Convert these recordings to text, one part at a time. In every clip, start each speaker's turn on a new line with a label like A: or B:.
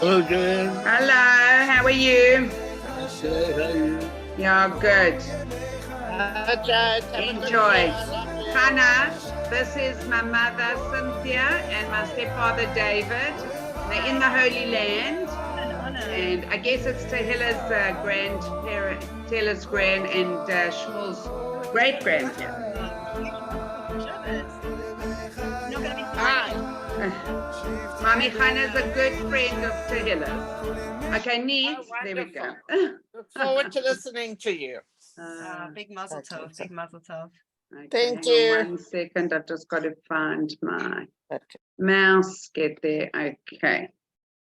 A: Hello, Joanne.
B: Hello, how are you?
A: Good. How are you?
B: Yeah, good.
A: Jack. Have a good show.
B: Enjoy.
A: I love you.
B: Chana, this is my mother Cynthia and my stepfather David. They're in the Holy Land. And I guess it's Tahila's grandparent, Taylor's grand and Shmuel's great grandparent.
A: Hi.
B: Mommy Chana's a good friend of Tahila's. Okay, neat. There we go.
A: Look forward to listening to you.
C: Big mazel tov, big mazel tov.
B: Okay,
A: Thank
B: hang on
A: you.
B: 1 second. I've just got to find my
A: Okay.
B: mouse. Get there. Okay.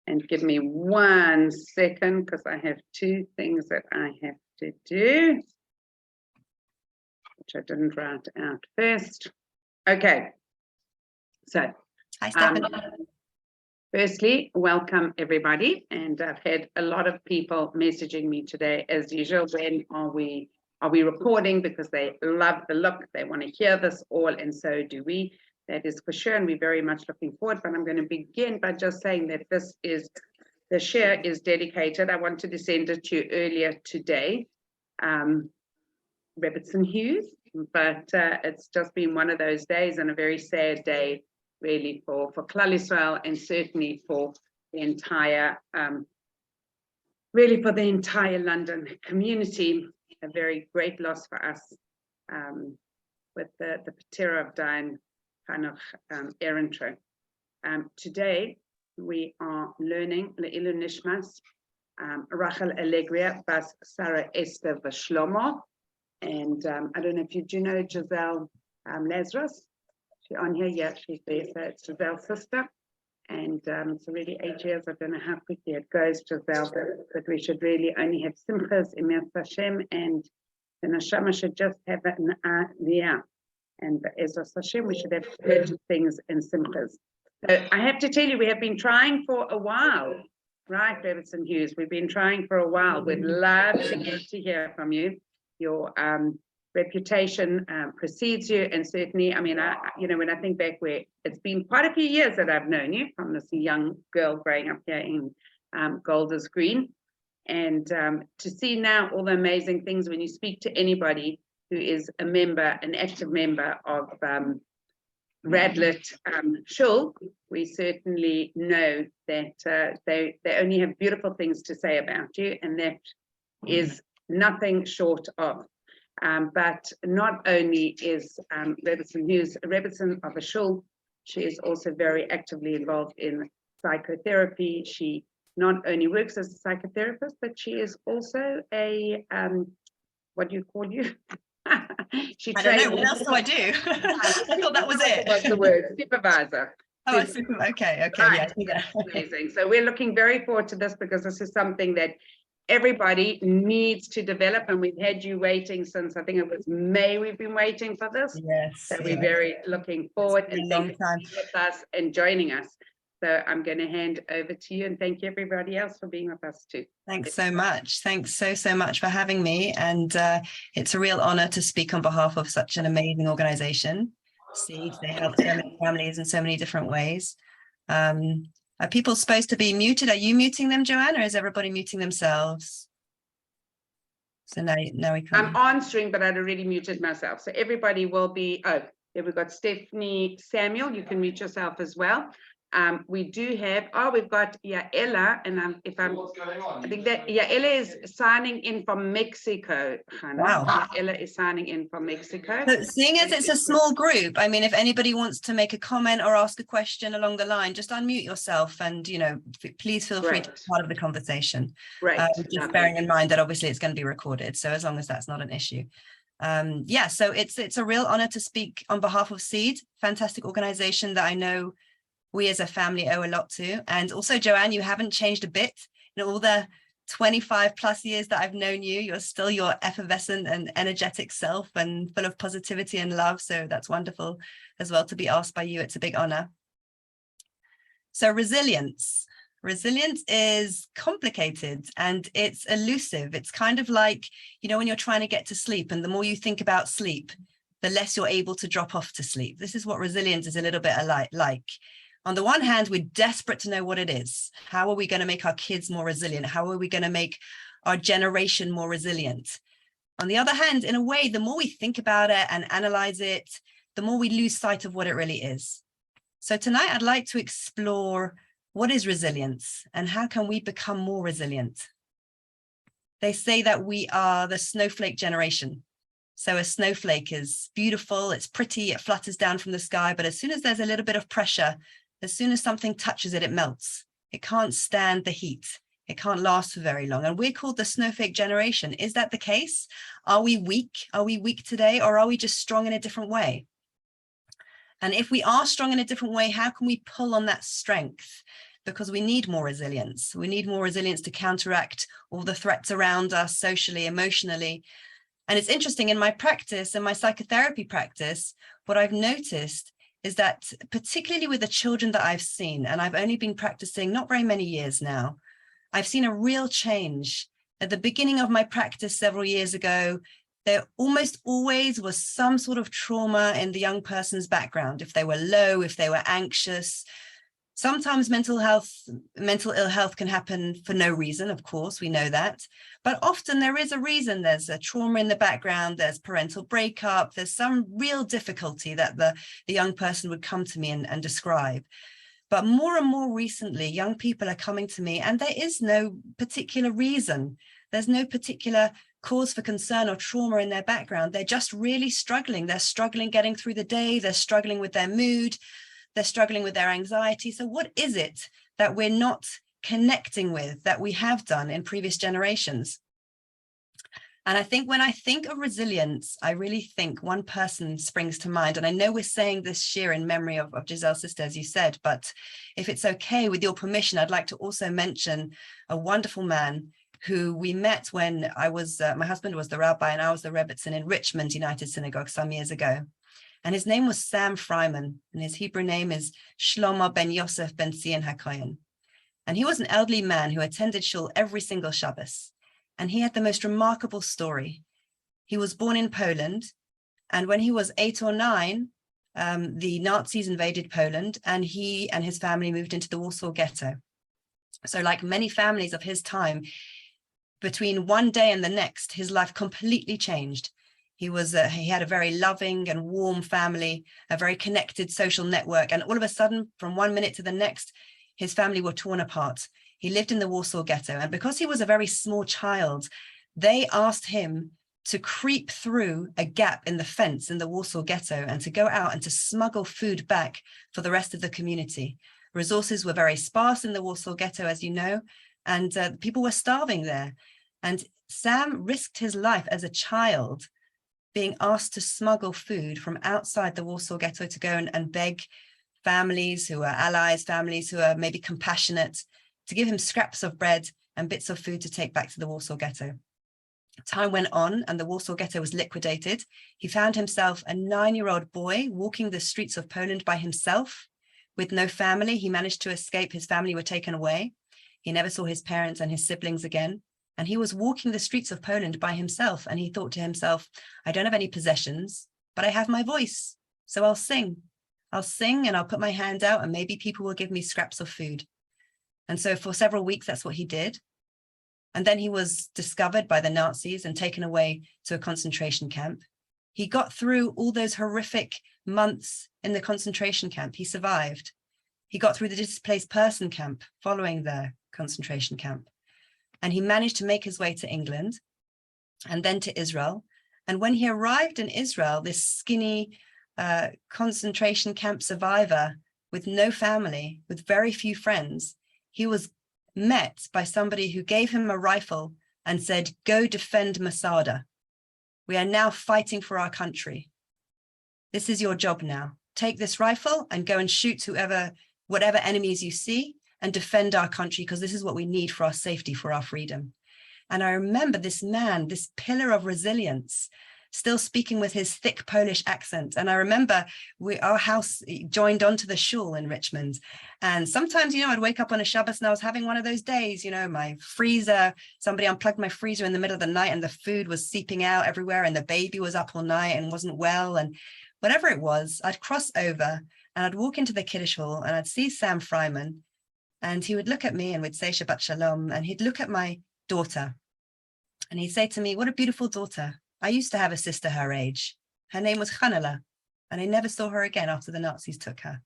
B: And give me 1 second because I have 2 things that I have to do, which I didn't write out first. Okay. So,
C: Hi, Stephanie.
B: firstly, welcome everybody. And I've had a lot of people messaging me today, as usual. When are we recording? Because they love the look. They want to hear this all, and so do we. That is for sure, and we're very much looking forward. But I'm going to begin by just saying that the share is dedicated. I wanted to send it to you earlier today, Robertson Hughes, but it's just been one of those days and a very sad day, really, for Klal Yisrael and certainly for the entire, London community. A very great loss for us with the Patera of Diane Hanoch Erentro. Today, we are learning Le'ilu Nishmas, Rachel Alegria, Bas Sarah Esther Vashlomo. And I don't know if you do know Giselle Lazarus. She's on here, yeah, she's there. So it's Giselle's sister. And it's already 8 years. I don't know how quickly it goes, Giselle, but we should really only have simchas, Emir Hashem, and the neshama should just have an aliyah. And Ezra Hashem, we should have good things in simchas. So I have to tell you, we have been trying for a while, right, Robertson Hughes? We've been trying for a while. We'd love to get to hear from you. Your reputation precedes you, and certainly, I mean, when I think back, where it's been quite a few years that I've known you, from this young girl growing up here in Golders Green, and to see now all the amazing things when you speak to anybody who is a member, an active member of Radlet Shul, we certainly know that they only have beautiful things to say about you, and that is nothing short of. But not only is Robertson Hughes a Robertson of a shul, she is also very actively involved in psychotherapy. She not only works as a psychotherapist, but she is also a, what do you call you?
C: I don't know, what else do I do? I thought that was it.
B: What's the word? Supervisor.
C: Oh, okay, right. Yeah.
B: Amazing. So we're looking very forward to this, because this is something that everybody needs to develop, and we've had you waiting since, I think it was May, we've been waiting for this.
C: Yes.
B: So we're very looking forward, and thank you for being with us and joining us. So I'm going to hand over to you, and thank you everybody else for being with us too.
C: Thanks so much. Thanks so much for having me. And it's a real honor to speak on behalf of such an amazing organization. See, they help so many families in so many different ways. Are people supposed to be muted? Are you muting them, Joanne, or is everybody muting themselves? So now we can.
B: I'm answering, but I'd already muted myself. So everybody will be, oh, there we've got Stephanie Samuel. You can mute yourself as well. We do have, we've got Yaela, and what's going on? I think that Yaela is signing in from Mexico. Chana.
C: Wow.
B: Yaela is signing in from Mexico.
C: So seeing as it's a small group, I mean, if anybody wants to make a comment or ask a question along the line, just unmute yourself and, please feel free to be part of the conversation.
B: Right.
C: Just bearing in mind that obviously it's going to be recorded. So as long as that's not an issue. So it's a real honor to speak on behalf of Seed, fantastic organization that I know we as a family owe a lot to. And also, Joanne, you haven't changed a bit in all the 25 plus years that I've known you. You're still your effervescent and energetic self and full of positivity and love. So that's wonderful as well to be asked by you. It's a big honor. So resilience. Resilience is complicated and it's elusive. It's kind of like, when you're trying to get to sleep, and the more you think about sleep, the less you're able to drop off to sleep. This is what resilience is a little bit like. On the one hand, we're desperate to know what it is. How are we going to make our kids more resilient? How are we going to make our generation more resilient? On the other hand, in a way, the more we think about it and analyze it, the more we lose sight of what it really is. So tonight, I'd like to explore what is resilience and how can we become more resilient? They say that we are the snowflake generation. So a snowflake is beautiful, it's pretty, it flutters down from the sky, but as soon as there's a little bit of pressure, as soon as something touches it, it melts. It can't stand the heat. It can't last for very long. And we're called the snowflake generation. Is that the case? Are we weak? Are we weak today? Or are we just strong in a different way? And if we are strong in a different way, how can we pull on that strength? Because we need more resilience. We need more resilience to counteract all the threats around us socially, emotionally. And it's interesting, in my practice, in my psychotherapy practice, what I've noticed is that particularly with the children that I've seen, and I've only been practicing not very many years now, I've seen a real change. At the beginning of my practice several years ago, there almost always was some sort of trauma in the young person's background. If they were low, if they were anxious. Sometimes mental ill health can happen for no reason, of course, we know that. But often there is a reason. There's a trauma in the background, there's parental breakup, there's some real difficulty that the young person would come to me and describe. But more and more recently, young people are coming to me and there is no particular reason. There's no particular cause for concern or trauma in their background. They're just really struggling. They're struggling getting through the day. They're struggling with their mood. They're struggling with their anxiety. So what is it that we're not connecting with that we have done in previous generations? And I think when I think of resilience, I really think one person springs to mind. And I know we're saying this year in memory of Giselle's sister, as you said, but if it's okay, with your permission, I'd like to also mention a wonderful man who we met when I was, my husband was the rabbi and I was the rebbitzin in Richmond United Synagogue some years ago. And his name was Sam Freiman, and his Hebrew name is Shlomo ben Yosef ben Zion HaKohen. And he was an elderly man who attended shul every single Shabbos. And he had the most remarkable story. He was born in Poland, and when he was 8 or 9, the Nazis invaded Poland, and he and his family moved into the Warsaw Ghetto. So like many families of his time, between one day and the next, his life completely changed. He had a very loving and warm family, a very connected social network. And all of a sudden, from one minute to the next, his family were torn apart. He lived in the Warsaw Ghetto. And because he was a very small child, they asked him to creep through a gap in the fence in the Warsaw Ghetto and to go out and to smuggle food back for the rest of the community. Resources were very sparse in the Warsaw Ghetto, as you know, and people were starving there. And Sam risked his life as a child being asked to smuggle food from outside the Warsaw Ghetto to go and beg families who are allies, families who are maybe compassionate, to give him scraps of bread and bits of food to take back to the Warsaw Ghetto. Time went on and the Warsaw Ghetto was liquidated. He found himself a 9-year-old boy walking the streets of Poland by himself with no family. He managed to escape. His family were taken away. He never saw his parents and his siblings again. And he was walking the streets of Poland by himself. And he thought to himself, I don't have any possessions, but I have my voice. So I'll sing. I'll sing and I'll put my hand out and maybe people will give me scraps of food. And so for several weeks, that's what he did. And then he was discovered by the Nazis and taken away to a concentration camp. He got through all those horrific months in the concentration camp. He survived. He got through the displaced person camp following the concentration camp. And he managed to make his way to England and then to Israel. And when he arrived in Israel, this skinny concentration camp survivor with no family, with very few friends, he was met by somebody who gave him a rifle and said, go defend Masada. We are now fighting for our country. This is your job now. Take this rifle and go and shoot whatever enemies you see, and defend our country, because this is what we need for our safety, for our freedom. And I remember this man, this pillar of resilience, still speaking with his thick Polish accent. And I remember our house joined onto the shul in Richmond. And sometimes, I'd wake up on a Shabbos and I was having one of those days, my freezer, somebody unplugged my freezer in the middle of the night and the food was seeping out everywhere and the baby was up all night and wasn't well. And whatever it was, I'd cross over And I'd walk into the Kiddush hall and I'd see Sam Fryman, and he would look at me and would say Shabbat Shalom, and he'd look at my daughter and he'd say to me, what a beautiful daughter. I used to have a sister her age. Her name was Chana, and I never saw her again after the Nazis took her.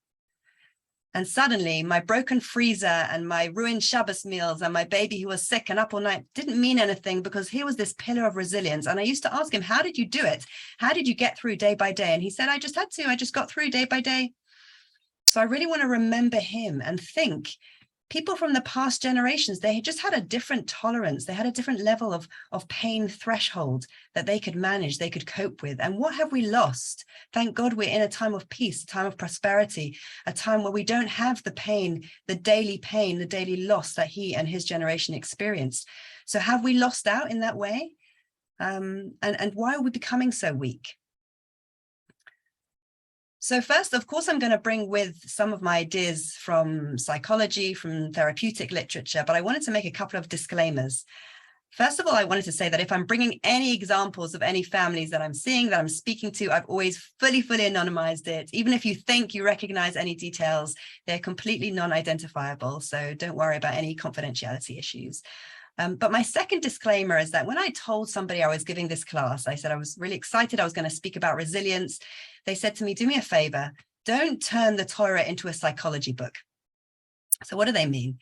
C: And suddenly my broken freezer and my ruined Shabbos meals and my baby who was sick and up all night didn't mean anything, because here was this pillar of resilience. And I used to ask him, how did you do it? How did you get through day by day? And he said, I just had to, I just got through day by day. So I really want to remember him and think people from the past generations, they just had a different tolerance. They had a different level of pain threshold that they could manage, they could cope with. And what have we lost? Thank God we're in a time of peace, a time of prosperity, a time where we don't have the pain, the daily loss that he and his generation experienced. So have we lost out in that way? And why are we becoming so weak? So first, of course, I'm going to bring with some of my ideas from psychology, from therapeutic literature, but I wanted to make a couple of disclaimers. First of all, I wanted to say that if I'm bringing any examples of any families that I'm seeing, that I'm speaking to, I've always fully anonymized it. Even if you think you recognize any details, they're completely non-identifiable. So don't worry about any confidentiality issues. But my second disclaimer is that when I told somebody I was giving this class, I said I was really excited, I was going to speak about resilience. They said to me, do me a favor, don't turn the Torah into a psychology book. So what do they mean?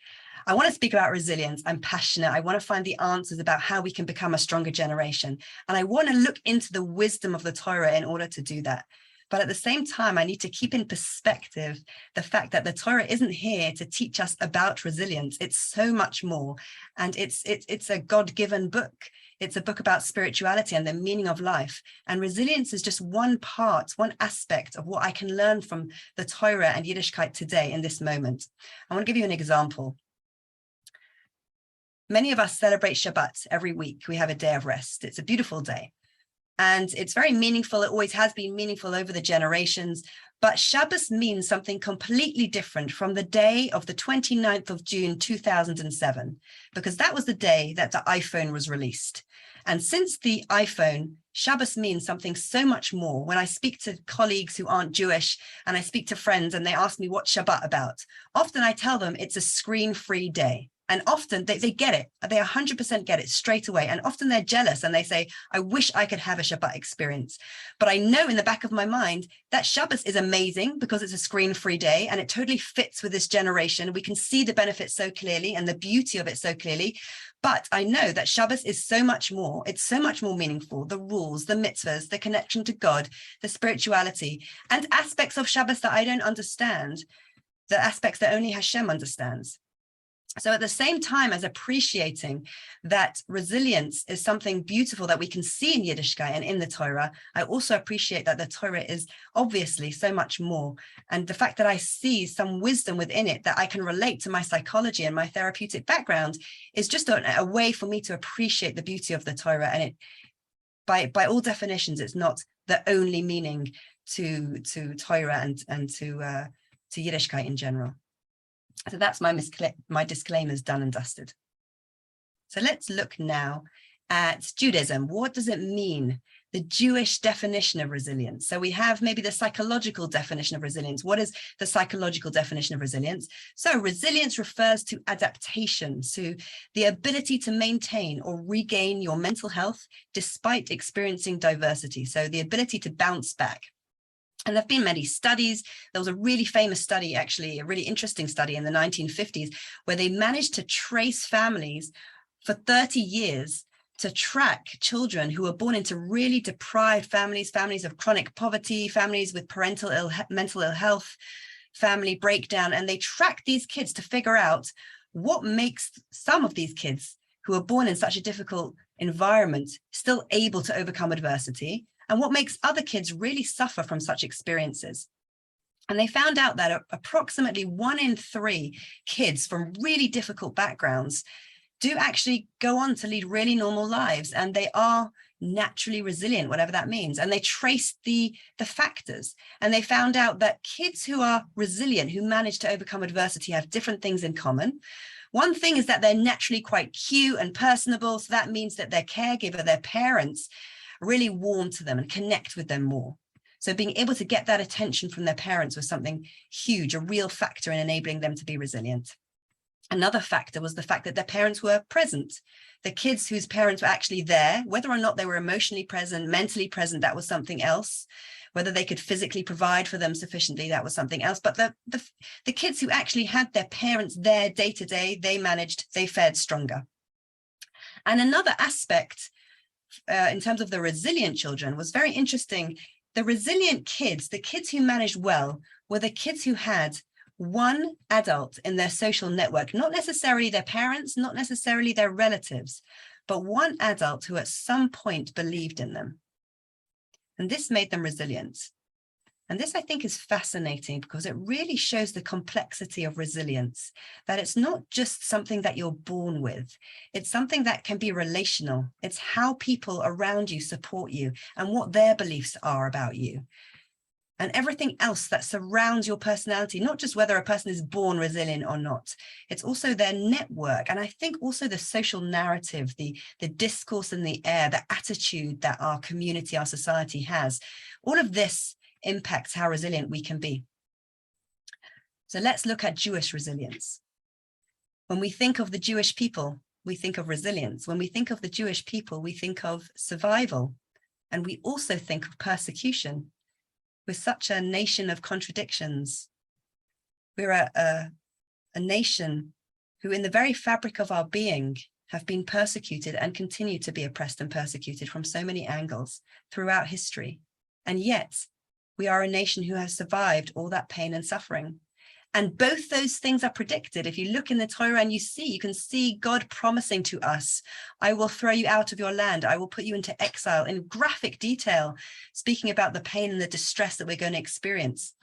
C: I want to speak about resilience. I'm passionate. I want to find the answers about how we can become a stronger generation. And I want to look into the wisdom of the Torah in order to do that. But at the same time, I need to keep in perspective the fact that the Torah isn't here to teach us about resilience. It's so much more. And it's a God-given book. It's a book about spirituality and the meaning of life. And resilience is just one part, one aspect of what I can learn from the Torah and Yiddishkeit today in this moment. I want to give you an example. Many of us celebrate Shabbat every week. We have a day of rest. It's a beautiful day. And it's very meaningful. It always has been meaningful over the generations. But Shabbos means something completely different from the day of the 29th of June, 2007, because that was the day that the iPhone was released. And since the iPhone, Shabbos means something so much more. When I speak to colleagues who aren't Jewish and I speak to friends and they ask me what's Shabbat about, often I tell them it's a screen-free day. And often they get it. They 100% get it straight away. And often they're jealous and they say, I wish I could have a Shabbat experience. But I know in the back of my mind that Shabbos is amazing because it's a screen-free day and it totally fits with this generation. We can see the benefits so clearly and the beauty of it so clearly. But I know that Shabbos is so much more. It's so much more meaningful. The rules, the mitzvahs, the connection to God, the spirituality, and aspects of Shabbos that I don't understand, the aspects that only Hashem understands. So at the same time as appreciating that resilience is something beautiful that we can see in Yiddishkeit and in the Torah, I also appreciate that the Torah is obviously so much more. And the fact that I see some wisdom within it that I can relate to my psychology and my therapeutic background is just a way for me to appreciate the beauty of the Torah. And it, by all definitions, it's not the only meaning to Torah and to Yiddishkeit in general. So that's my disclaimers done and dusted. So let's look now at Judaism. What does it mean? The Jewish definition of resilience. So we have maybe the psychological definition of resilience. What is the psychological definition of resilience? So resilience refers to adaptation, to the ability to maintain or regain your mental health despite experiencing diversity. So the ability to bounce back. And there have been many studies. There was a really famous study, actually, a really interesting study in the 1950s, where they managed to trace families for 30 years to track children who were born into really deprived families, families of chronic poverty, families with mental ill health, family breakdown. And they tracked these kids to figure out what makes some of these kids who are born in such a difficult environment still able to overcome adversity, and what makes other kids really suffer from such experiences. And they found out that approximately 1 in 3 kids from really difficult backgrounds do actually go on to lead really normal lives, and they are naturally resilient, whatever that means. And they traced the factors, and they found out that kids who are resilient, who manage to overcome adversity, have different things in common. One thing is that they're naturally quite cute and personable. So that means that their caregiver, their parents, really warm to them and connect with them more. So being able to get that attention from their parents was something huge, a real factor in enabling them to be resilient. Another factor was the fact that their parents were present. The kids whose parents were actually there, whether or not they were emotionally present, mentally present, that was something else. Whether they could physically provide for them sufficiently, that was something else. But the kids who actually had their parents there day to day, they managed, they fared stronger. And another aspect in terms of the resilient children was very interesting. The resilient kids, the kids who managed well, were the kids who had one adult in their social network, not necessarily their parents, not necessarily their relatives, but one adult who at some point believed in them. And this made them resilient. And this, I think, is fascinating because it really shows the complexity of resilience, that it's not just something that you're born with. It's something that can be relational. It's how people around you support you and what their beliefs are about you. And everything else that surrounds your personality, not just whether a person is born resilient or not. It's also their network. And I think also the social narrative, the discourse in the air, the attitude that our community, our society has. All of this impacts how resilient we can be. So let's look at Jewish resilience. When we think of the Jewish people, we think of resilience. When we think of the Jewish people, we think of survival. And we also think of persecution. We're such a nation of contradictions. We're a nation who in the very fabric of our being have been persecuted and continue to be oppressed and persecuted from so many angles throughout history. And yet we are a nation who has survived all that pain and suffering. And both those things are predicted. If you look in the Torah and you can see God promising to us, I will throw you out of your land. I will put you into exile in graphic detail, speaking about the pain and the distress that we're going to experience.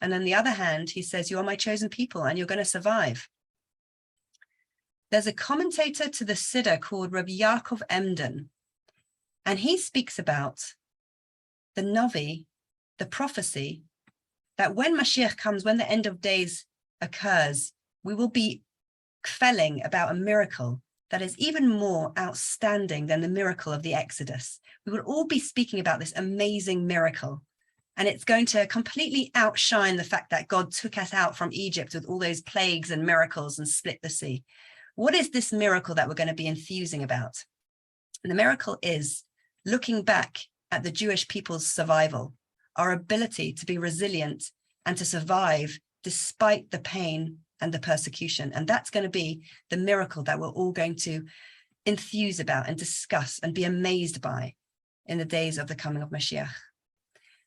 C: And on the other hand, he says, you are my chosen people and you're going to survive. There's a commentator to the Siddur called Rabbi Yaakov Emden, and he speaks about the Navi, the prophecy, that when Mashiach comes, when the end of days occurs, we will be kvelling about a miracle that is even more outstanding than the miracle of the Exodus. We will all be speaking about this amazing miracle, and it's going to completely outshine the fact that God took us out from Egypt with all those plagues and miracles and split the sea. What is this miracle that we're going to be enthusing about? And the miracle is looking back at the Jewish people's survival, our ability to be resilient and to survive despite the pain and the persecution. And that's going to be the miracle that we're all going to enthuse about and discuss and be amazed by in the days of the coming of Mashiach.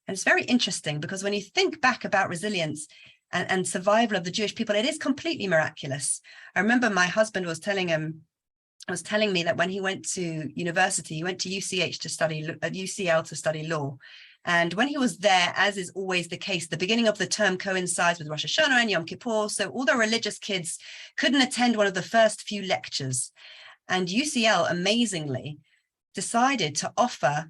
C: And it's very interesting because when you think back about resilience and survival of the Jewish people, it is completely miraculous. I remember my husband was telling me that when he went to university, he went to UCL to study law. And when he was there, as is always the case, the beginning of the term coincides with Rosh Hashanah and Yom Kippur. So all the religious kids couldn't attend one of the first few lectures. And UCL, amazingly, decided to offer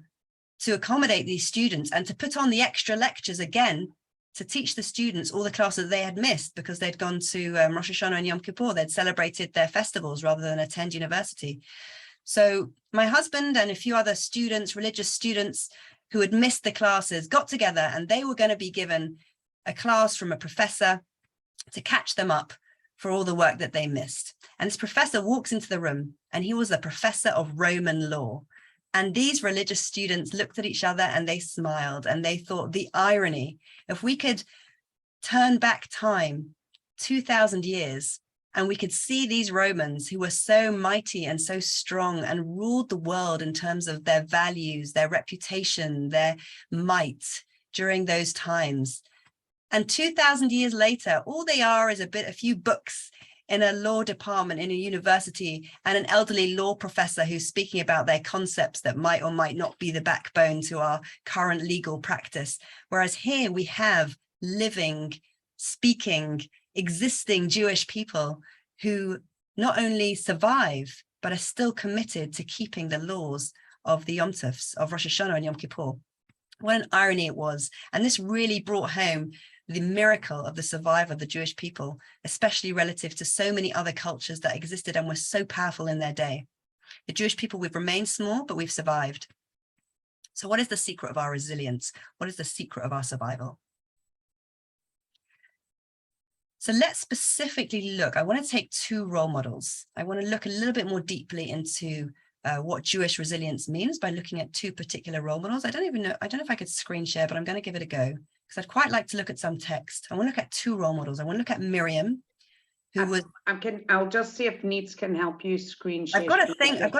C: to accommodate these students and to put on the extra lectures again to teach the students all the classes they had missed because they'd gone to Rosh Hashanah and Yom Kippur. They'd celebrated their festivals rather than attend university. So my husband and a few other students, religious students, who had missed the classes, got together and they were going to be given a class from a professor to catch them up for all the work that they missed. And this professor walks into the room and he was a professor of Roman law. And these religious students looked at each other and they smiled and they thought the irony, if we could turn back time 2000 years and we could see these Romans who were so mighty and so strong and ruled the world in terms of their values, their reputation, their might during those times. And 2000 years later, all they are is a few books in a law department in a university and an elderly law professor who's speaking about their concepts that might or might not be the backbone to our current legal practice. Whereas here we have living, speaking, existing Jewish people who not only survive, but are still committed to keeping the laws of the Yom Tovs, of Rosh Hashanah and Yom Kippur. What an irony it was. And this really brought home the miracle of the survival of the Jewish people, especially relative to so many other cultures that existed and were so powerful in their day. The Jewish people, we've remained small, but we've survived. So what is the secret of our resilience? What is the secret of our survival? So let's specifically look. I want to take two role models. I want to look a little bit more deeply into what Jewish resilience means by looking at two particular role models. I don't know if I could screen share, but I'm going to give it a go because I'd quite like to look at some text. I want to look at two role models. I want to look at Miriam, who was.
B: I'll just see if Needs can help you screen share.
C: I've got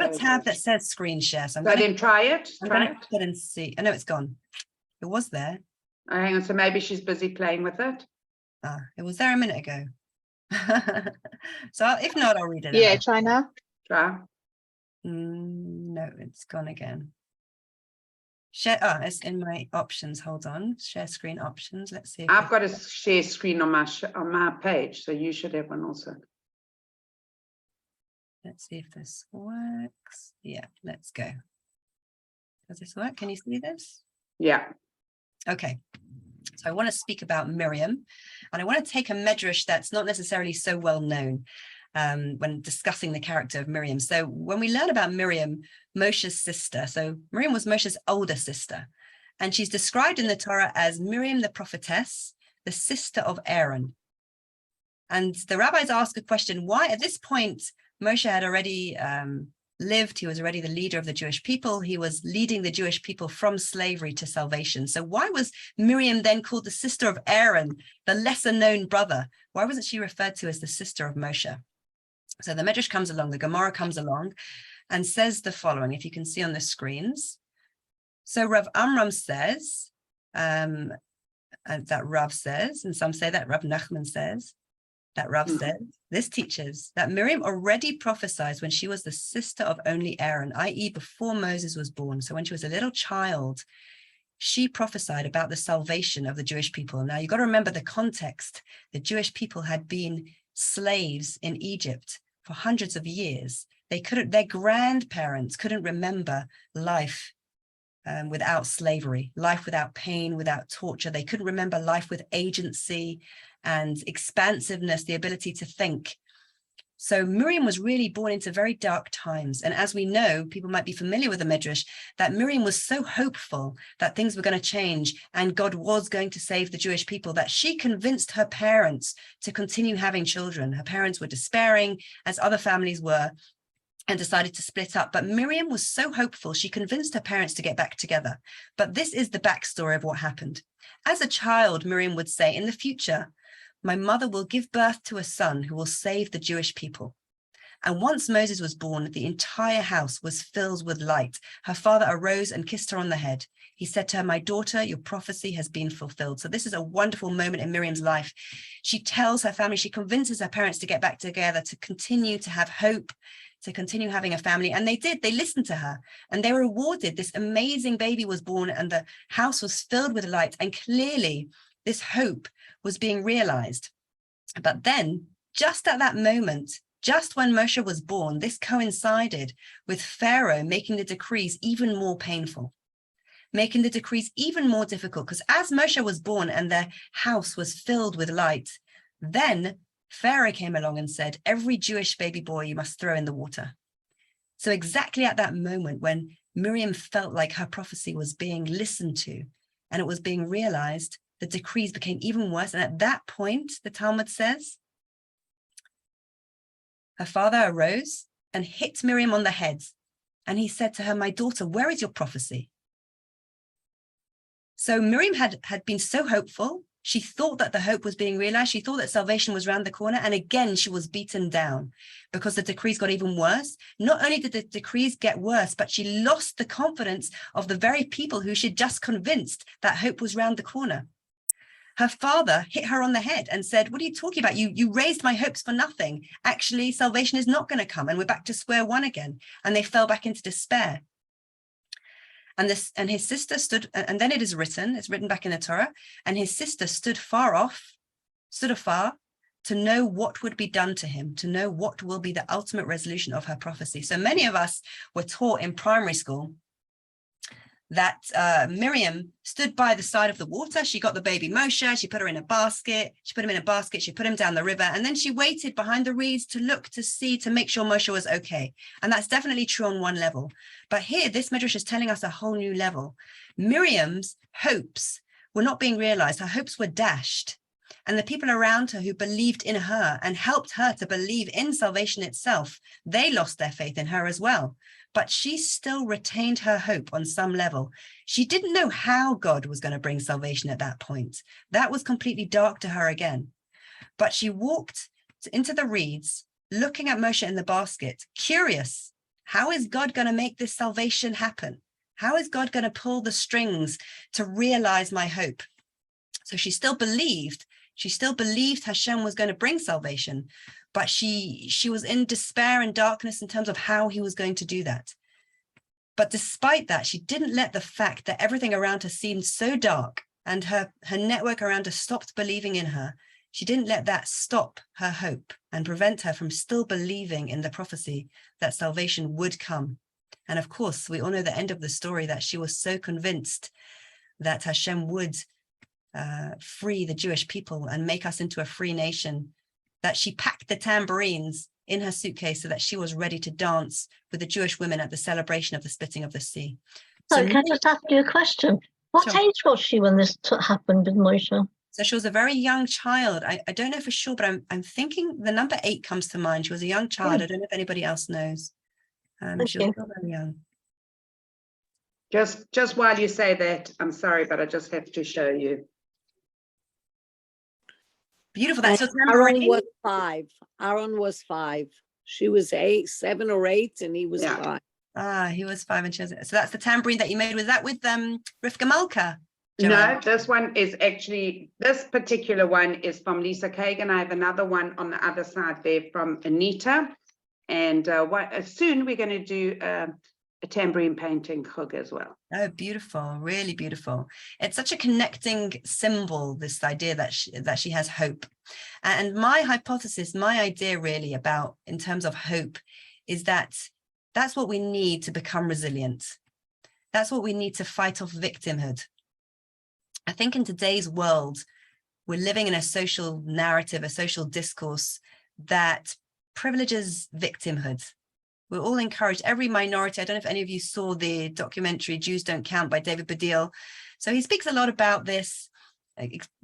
C: a tab that says screen share. So
B: then try it.
C: I'm going to put it and see. I know it's gone. It was there.
B: Oh, hang on. So maybe she's busy playing with it.
C: It was there a minute ago. So if not, I'll read it.
A: Yeah, China.
B: Try.
C: No, it's gone again. Share. It's in my options. Hold on. Share screen options. Let's see.
B: I've got a share screen on my page, so you should have one also.
C: Let's see if this works. Yeah, let's go. Does this work? Can you see this?
B: Yeah.
C: Okay. So I want to speak about Miriam, and I want to take a medrash that's not necessarily so well known when discussing the character of Miriam. So when we learn about Miriam, Moshe's sister, so Miriam was Moshe's older sister, and she's described in the Torah as Miriam the prophetess, the sister of Aaron. And the rabbis ask a question, why at this point Moshe had already lived, he was already the leader of the Jewish people, he was leading the Jewish people from slavery to salvation. So why was Miriam then called the sister of Aaron, the lesser known brother? Why wasn't she referred to as the sister of Moshe? So the Medrash comes along, the Gemara comes along and says the following, if you can see on the screens. So Rav Amram says, and that Rav says, and some say that Rav Nachman says, that Rav said, this teaches that Miriam already prophesied when she was the sister of only Aaron, i.e. before Moses was born. So when she was a little child, she prophesied about the salvation of the Jewish people. Now you've got to remember the context. The Jewish people had been slaves in Egypt for hundreds of years. Their grandparents couldn't remember life without slavery, life without pain, without torture. They couldn't remember life with agency and expansiveness, the ability to think. So Miriam was really born into very dark times. And as we know, people might be familiar with the Midrash, that Miriam was so hopeful that things were going to change and God was going to save the Jewish people that she convinced her parents to continue having children. Her parents were despairing, as other families were, and decided to split up. But Miriam was so hopeful, she convinced her parents to get back together. But this is the backstory of what happened. As a child, Miriam would say, in the future, my mother will give birth to a son who will save the Jewish people. And once Moses was born, the entire house was filled with light. Her father arose and kissed her on the head. He said to her, my daughter, your prophecy has been fulfilled. So this is a wonderful moment in Miriam's life. She tells her family, she convinces her parents to get back together, to continue to have hope, to continue having a family. And they did. They listened to her and they were rewarded. This amazing baby was born and the house was filled with light. And clearly this hope was being realized. But then just at that moment, just when Moshe was born, this coincided with Pharaoh making the decrees even more painful, making the decrees even more difficult, because as Moshe was born and their house was filled with light, then Pharaoh came along and said, every Jewish baby boy you must throw in the water. So exactly at that moment when Miriam felt like her prophecy was being listened to and it was being realized, the decrees became even worse. And at that point, the Talmud says, her father arose and hit Miriam on the head. And he said to her, my daughter, where is your prophecy? So Miriam had been so hopeful. She thought that the hope was being realized. She thought that salvation was around the corner. And again, she was beaten down because the decrees got even worse. Not only did the decrees get worse, but she lost the confidence of the very people who she'd just convinced that hope was around the corner. Her father hit her on the head and said, what are you talking about? You raised my hopes for nothing. Actually, salvation is not going to come. And we're back to square one again. And they fell back into despair. And his sister stood, and then it's written back in the Torah, and his sister stood afar to know what would be done to him, to know what will be the ultimate resolution of her prophecy. So many of us were taught in primary school that Miriam stood by the side of the water. She got the baby Moshe, she put her in a basket, she put him in a basket, she put him down the river, and then she waited behind the reeds to look, to see, to make sure Moshe was okay. And that's definitely true on one level. But here, this Midrash is telling us a whole new level. Miriam's hopes were not being realized. Her hopes were dashed. And the people around her who believed in her and helped her to believe in salvation itself, they lost their faith in her as well. But she still retained her hope on some level. She didn't know how God was going to bring salvation at that point. That was completely dark to her again. But she walked into the reeds, looking at Moshe in the basket, curious, how is God going to make this salvation happen? How is God going to pull the strings to realize my hope? So she still believed Hashem was going to bring salvation, but she was in despair and darkness in terms of how he was going to do that. But despite that, she didn't let the fact that everything around her seemed so dark and her network around her stopped believing in her. She didn't let that stop her hope and prevent her from still believing in the prophecy that salvation would come. And of course, we all know the end of the story, that she was so convinced that Hashem would free the Jewish people and make us into a free nation, that she packed the tambourines in her suitcase so that she was ready to dance with the Jewish women at the celebration of the splitting of the sea.
D: So can I just ask you a question? What
C: Sure.
D: age was she when this happened with Moshe?
C: So she was a very young child. I don't know for sure, but I'm thinking the number 8 comes to mind. She was a young child. I don't know if anybody else knows. She was still very young.
B: Just while you say that, I'm sorry, but I just have to show you.
C: Beautiful. That's your
E: Aaron
C: tambourine.
E: was 5. Aaron was 5. She was 8, 7 or 8, and he was
B: Yeah.
E: 5.
C: Ah, he was 5 and she was. So that's the tambourine that you made. Was that with Rivka Malka?
B: No,
C: Joanne?
B: this one is actually, this particular one is from Lisa Kagan. I have another one on the other side there from Anita. And soon we're going to do a tambourine painting hug as well.
C: Oh, beautiful, really beautiful. It's such a connecting symbol, this idea that she has hope. And my hypothesis, my idea really about, in terms of hope, is that that's what we need to become resilient. That's what we need to fight off victimhood. I think in today's world, we're living in a social narrative, a social discourse that privileges victimhood. We're all encouraged, every minority. I don't know if any of you saw the documentary Jews Don't Count by David Baddiel. So he speaks a lot about this.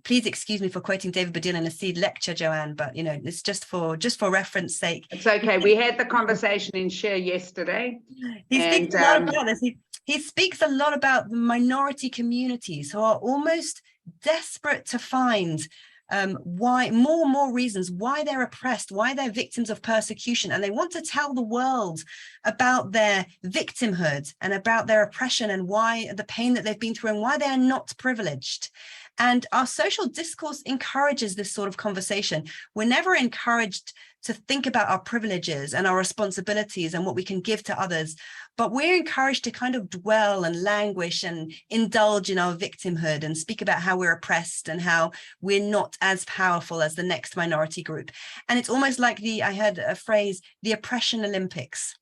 C: Please excuse me for quoting David Baddiel in a Seed lecture, Joanne, but you know, it's just for reference sake.
B: It's okay. We had the conversation in Share yesterday.
C: He speaks a lot about this. He speaks a lot about the minority communities who are almost desperate to find why more reasons why they're oppressed, why they're victims of persecution, and they want to tell the world about their victimhood and about their oppression and why the pain that they've been through and why they are not privileged. And our social discourse encourages this sort of conversation. We're never encouraged to think about our privileges and our responsibilities and what we can give to others, but we're encouraged to kind of dwell and languish and indulge in our victimhood and speak about how we're oppressed and how we're not as powerful as the next minority group. And it's almost like I heard a phrase, the oppression Olympics.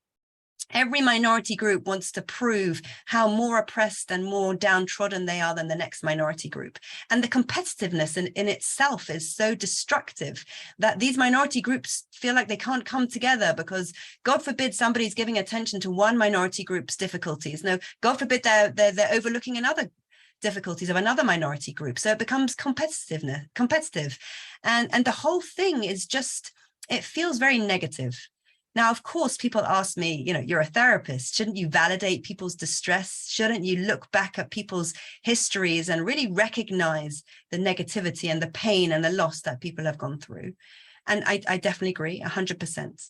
C: Every minority group wants to prove how more oppressed and more downtrodden they are than the next minority group. And the competitiveness in itself is so destructive that these minority groups feel like they can't come together because, God forbid, somebody's giving attention to one minority group's difficulties. No, God forbid they're overlooking another difficulties of another minority group. So it becomes competitive. And the whole thing is just, it feels very negative. Now, of course, people ask me, you know, you're a therapist. Shouldn't you validate people's distress? Shouldn't you look back at people's histories and really recognize the negativity and the pain and the loss that people have gone through? And I definitely agree, 100%.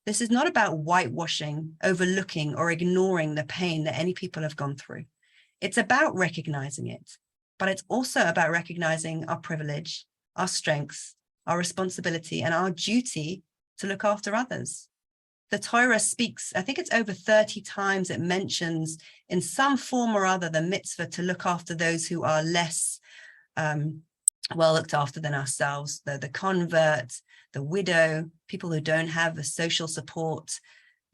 C: This is not about whitewashing, overlooking, or ignoring the pain that any people have gone through. It's about recognizing it, but it's also about recognizing our privilege, our strengths, our responsibility, and our duty to look after others. The Torah speaks, I think it's over 30 times it mentions in some form or other the mitzvah to look after those who are less well looked after than ourselves, the convert, the widow, people who don't have the social support,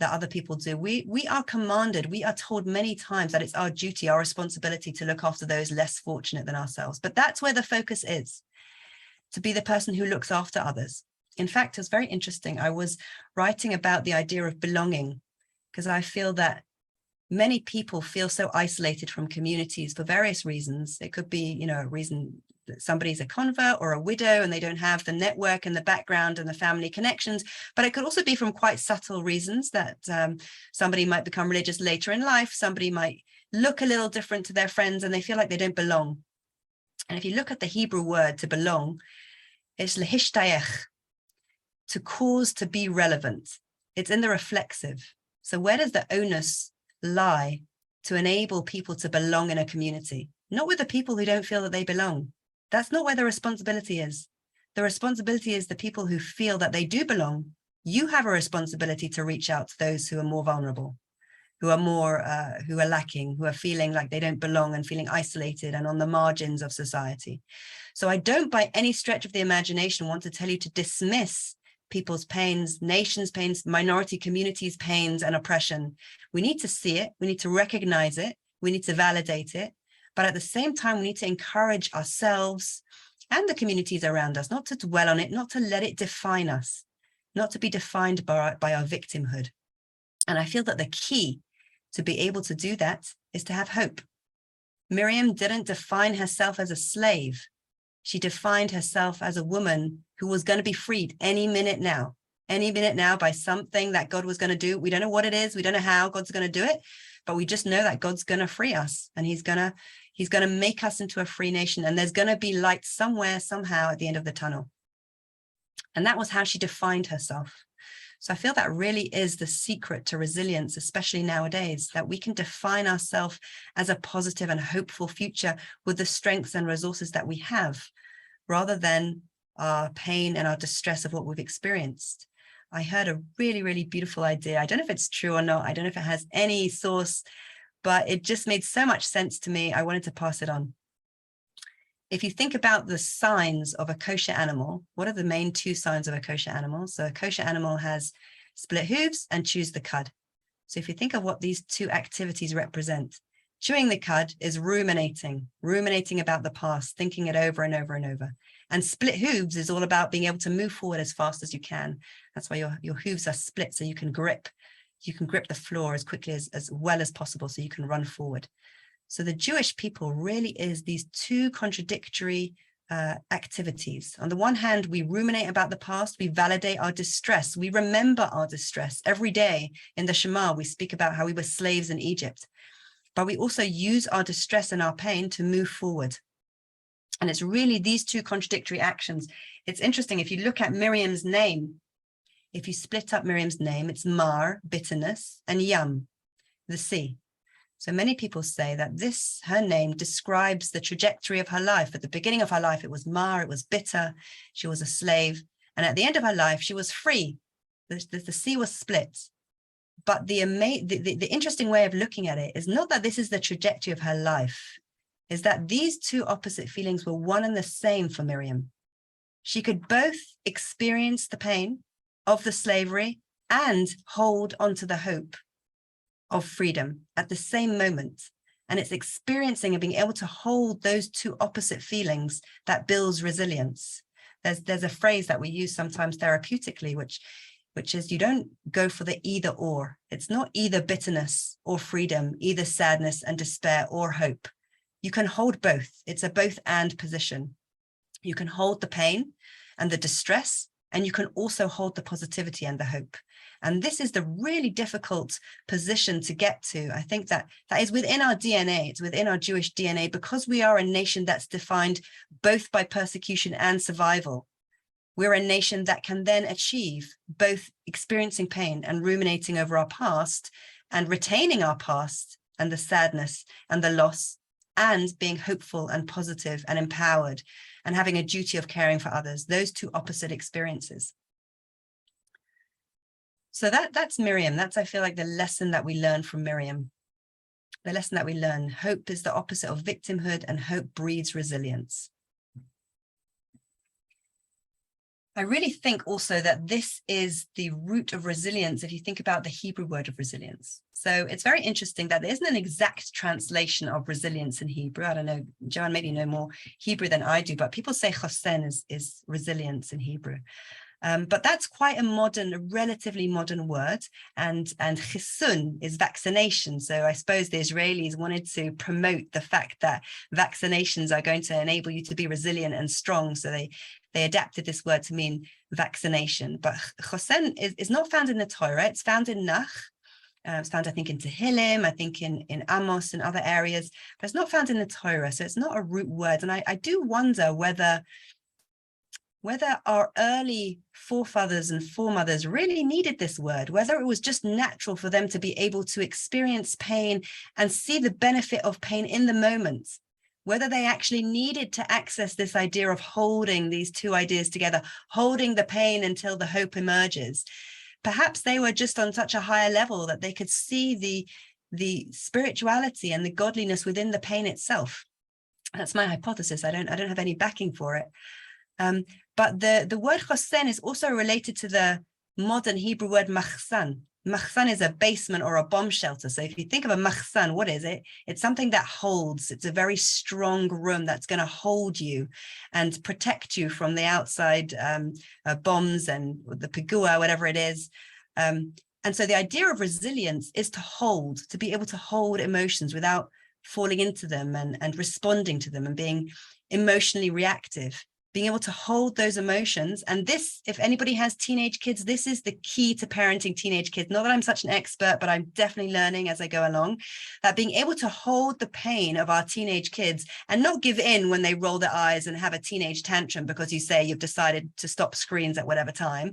C: that other people do. We are commanded, we are told many times that it's our duty, our responsibility to look after those less fortunate than ourselves. But that's where the focus is, to be the person who looks after others. In fact, it's very interesting. I was writing about the idea of belonging, because I feel that many people feel so isolated from communities for various reasons. It could be, you know, a reason that somebody's a convert or a widow and they don't have the network and the background and the family connections, but it could also be from quite subtle reasons that somebody might become religious later in life. Somebody might look a little different to their friends and they feel like they don't belong. And if you look at the Hebrew word to belong, it's lehishtayech, to cause to be relevant. It's in the reflexive. So where does the onus lie to enable people to belong in a community? Not with the people who don't feel that they belong. That's not where the responsibility is. The responsibility is the people who feel that they do belong. You have a responsibility to reach out to those who are more vulnerable, who are more, who are lacking, who are feeling like they don't belong and feeling isolated and on the margins of society. So I don't by any stretch of the imagination want to tell you to dismiss people's pains, nations' pains, minority communities' pains and oppression. We need to see it. We need to recognize it. We need to validate it. But at the same time, we need to encourage ourselves and the communities around us, not to dwell on it, not to let it define us, not to be defined by our victimhood. And I feel that the key to be able to do that is to have hope. Miriam didn't define herself as a slave. She defined herself as a woman who was going to be freed any minute now by something that God was going to do. We don't know what it is. We don't know how God's going to do it, but we just know that God's going to free us and he's going to make us into a free nation. And there's going to be light somewhere, somehow at the end of the tunnel. And that was how she defined herself. So I feel that really is the secret to resilience, especially nowadays, that we can define ourselves as a positive and hopeful future with the strengths and resources that we have, rather than our pain and our distress of what we've experienced. I heard a really, really beautiful idea. I don't know if it's true or not. I don't know if it has any source, but it just made so much sense to me. I wanted to pass it on. If you think about the signs of a kosher animal, what are the main two signs of a kosher animal? So a kosher animal has split hooves and chews the cud. So if you think of what these two activities represent, chewing the cud is ruminating about the past, thinking it over and over and over. And split hooves is all about being able to move forward as fast as you can. That's why your hooves are split, so you can grip the floor as quickly as well as possible, so you can run forward. So the Jewish people really is these two contradictory activities. On the one hand, we ruminate about the past, we validate our distress, we remember our distress. Every day in the Shema, we speak about how we were slaves in Egypt, but we also use our distress and our pain to move forward. And it's really these two contradictory actions. It's interesting, if you look at Miriam's name, if you split up Miriam's name, it's Mar, bitterness, and Yam, the sea. So many people say that her name describes the trajectory of her life. At the beginning of her life, it was Mar, it was bitter, she was a slave. And at the end of her life, she was free. The sea was split. But the interesting way of looking at it is not that this is the trajectory of her life, is that these two opposite feelings were one and the same for Miriam. She could both experience the pain of the slavery and hold onto the hope of freedom at the same moment. And it's experiencing and being able to hold those two opposite feelings that builds resilience. There's a phrase that we use sometimes therapeutically, which is you don't go for the either or. It's not either bitterness or freedom, either sadness and despair or hope. You can hold both. It's a both and position. You can hold the pain and the distress, and you can also hold the positivity and the hope. And this is the really difficult position to get to. I think that is within our DNA. It's within our Jewish DNA, because we are a nation that's defined both by persecution and survival. We're a nation that can then achieve both experiencing pain and ruminating over our past and retaining our past and the sadness and the loss, and being hopeful and positive and empowered and having a duty of caring for others, those two opposite experiences. So that's Miriam. That's, I feel like, the lesson that we learn from Miriam. The lesson that we learn, hope is the opposite of victimhood, and hope breeds resilience. I really think also that this is the root of resilience if you think about the Hebrew word of resilience. So it's very interesting that there isn't an exact translation of resilience in Hebrew. I don't know, Joanne, maybe you know more Hebrew than I do, but people say chosen is resilience in Hebrew. But that's quite a relatively modern word, and chisun is vaccination. So I suppose the Israelis wanted to promote the fact that vaccinations are going to enable you to be resilient and strong. So they adapted this word to mean vaccination. But chosen is not found in the Torah. It's found in Nach. It's found, I think, in Tehillim, I think in Amos and other areas, but it's not found in the Torah. So it's not a root word. And I do wonder whether our early forefathers and foremothers really needed this word, whether it was just natural for them to be able to experience pain and see the benefit of pain in the moment, whether they actually needed to access this idea of holding these two ideas together, holding the pain until the hope emerges. Perhaps they were just on such a higher level that they could see the spirituality and the godliness within the pain itself. That's my hypothesis. I don't have any backing for it. But the word chosen is also related to the modern Hebrew word machsan. Machsan is a basement or a bomb shelter. So if you think of a machsan, what is it? It's something that holds. It's a very strong room that's going to hold you and protect you from the outside bombs and the pigua, whatever it is. And so the idea of resilience is to be able to hold emotions without falling into them and responding to them and being emotionally reactive. Being able to hold those emotions. And this, if anybody has teenage kids, this is the key to parenting teenage kids. Not that I'm such an expert, but I'm definitely learning as I go along, that being able to hold the pain of our teenage kids and not give in when they roll their eyes and have a teenage tantrum because you say you've decided to stop screens at whatever time.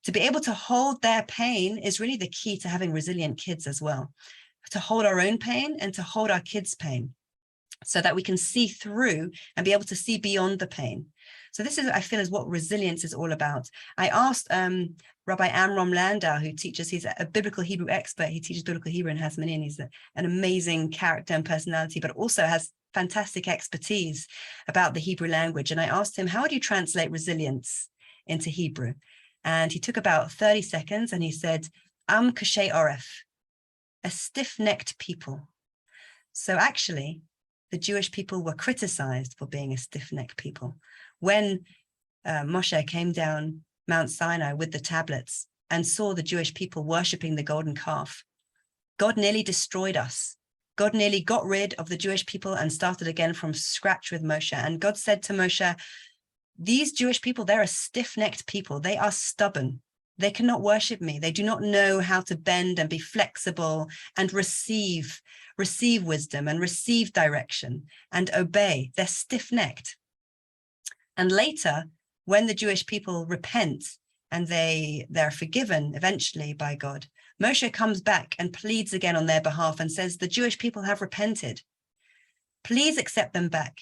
C: To be able to hold their pain is really the key to having resilient kids as well. To hold our own pain and to hold our kids' pain, so that we can see through and be able to see beyond the pain. So this is, I feel, is what resilience is all about. I asked Rabbi Amram Landau, who teaches, he's a biblical Hebrew expert. He teaches biblical Hebrew in Hasmonean. He's an amazing character and personality, but also has fantastic expertise about the Hebrew language. And I asked him, how would you translate resilience into Hebrew? And he took about 30 seconds and he said, Am kashay oref, a stiff-necked people. So actually, the Jewish people were criticized for being a stiff-necked people. When Moshe came down Mount Sinai with the tablets and saw the Jewish people worshiping the golden calf, God nearly destroyed us. God nearly got rid of the Jewish people and started again from scratch with Moshe. And God said to Moshe, these Jewish people, they're a stiff-necked people. They are stubborn. They cannot worship me. They do not know how to bend and be flexible and receive wisdom and receive direction and obey. They're stiff-necked. And later, when the Jewish people repent and they're forgiven eventually by God, Moshe comes back and pleads again on their behalf and says, the Jewish people have repented. Please accept them back.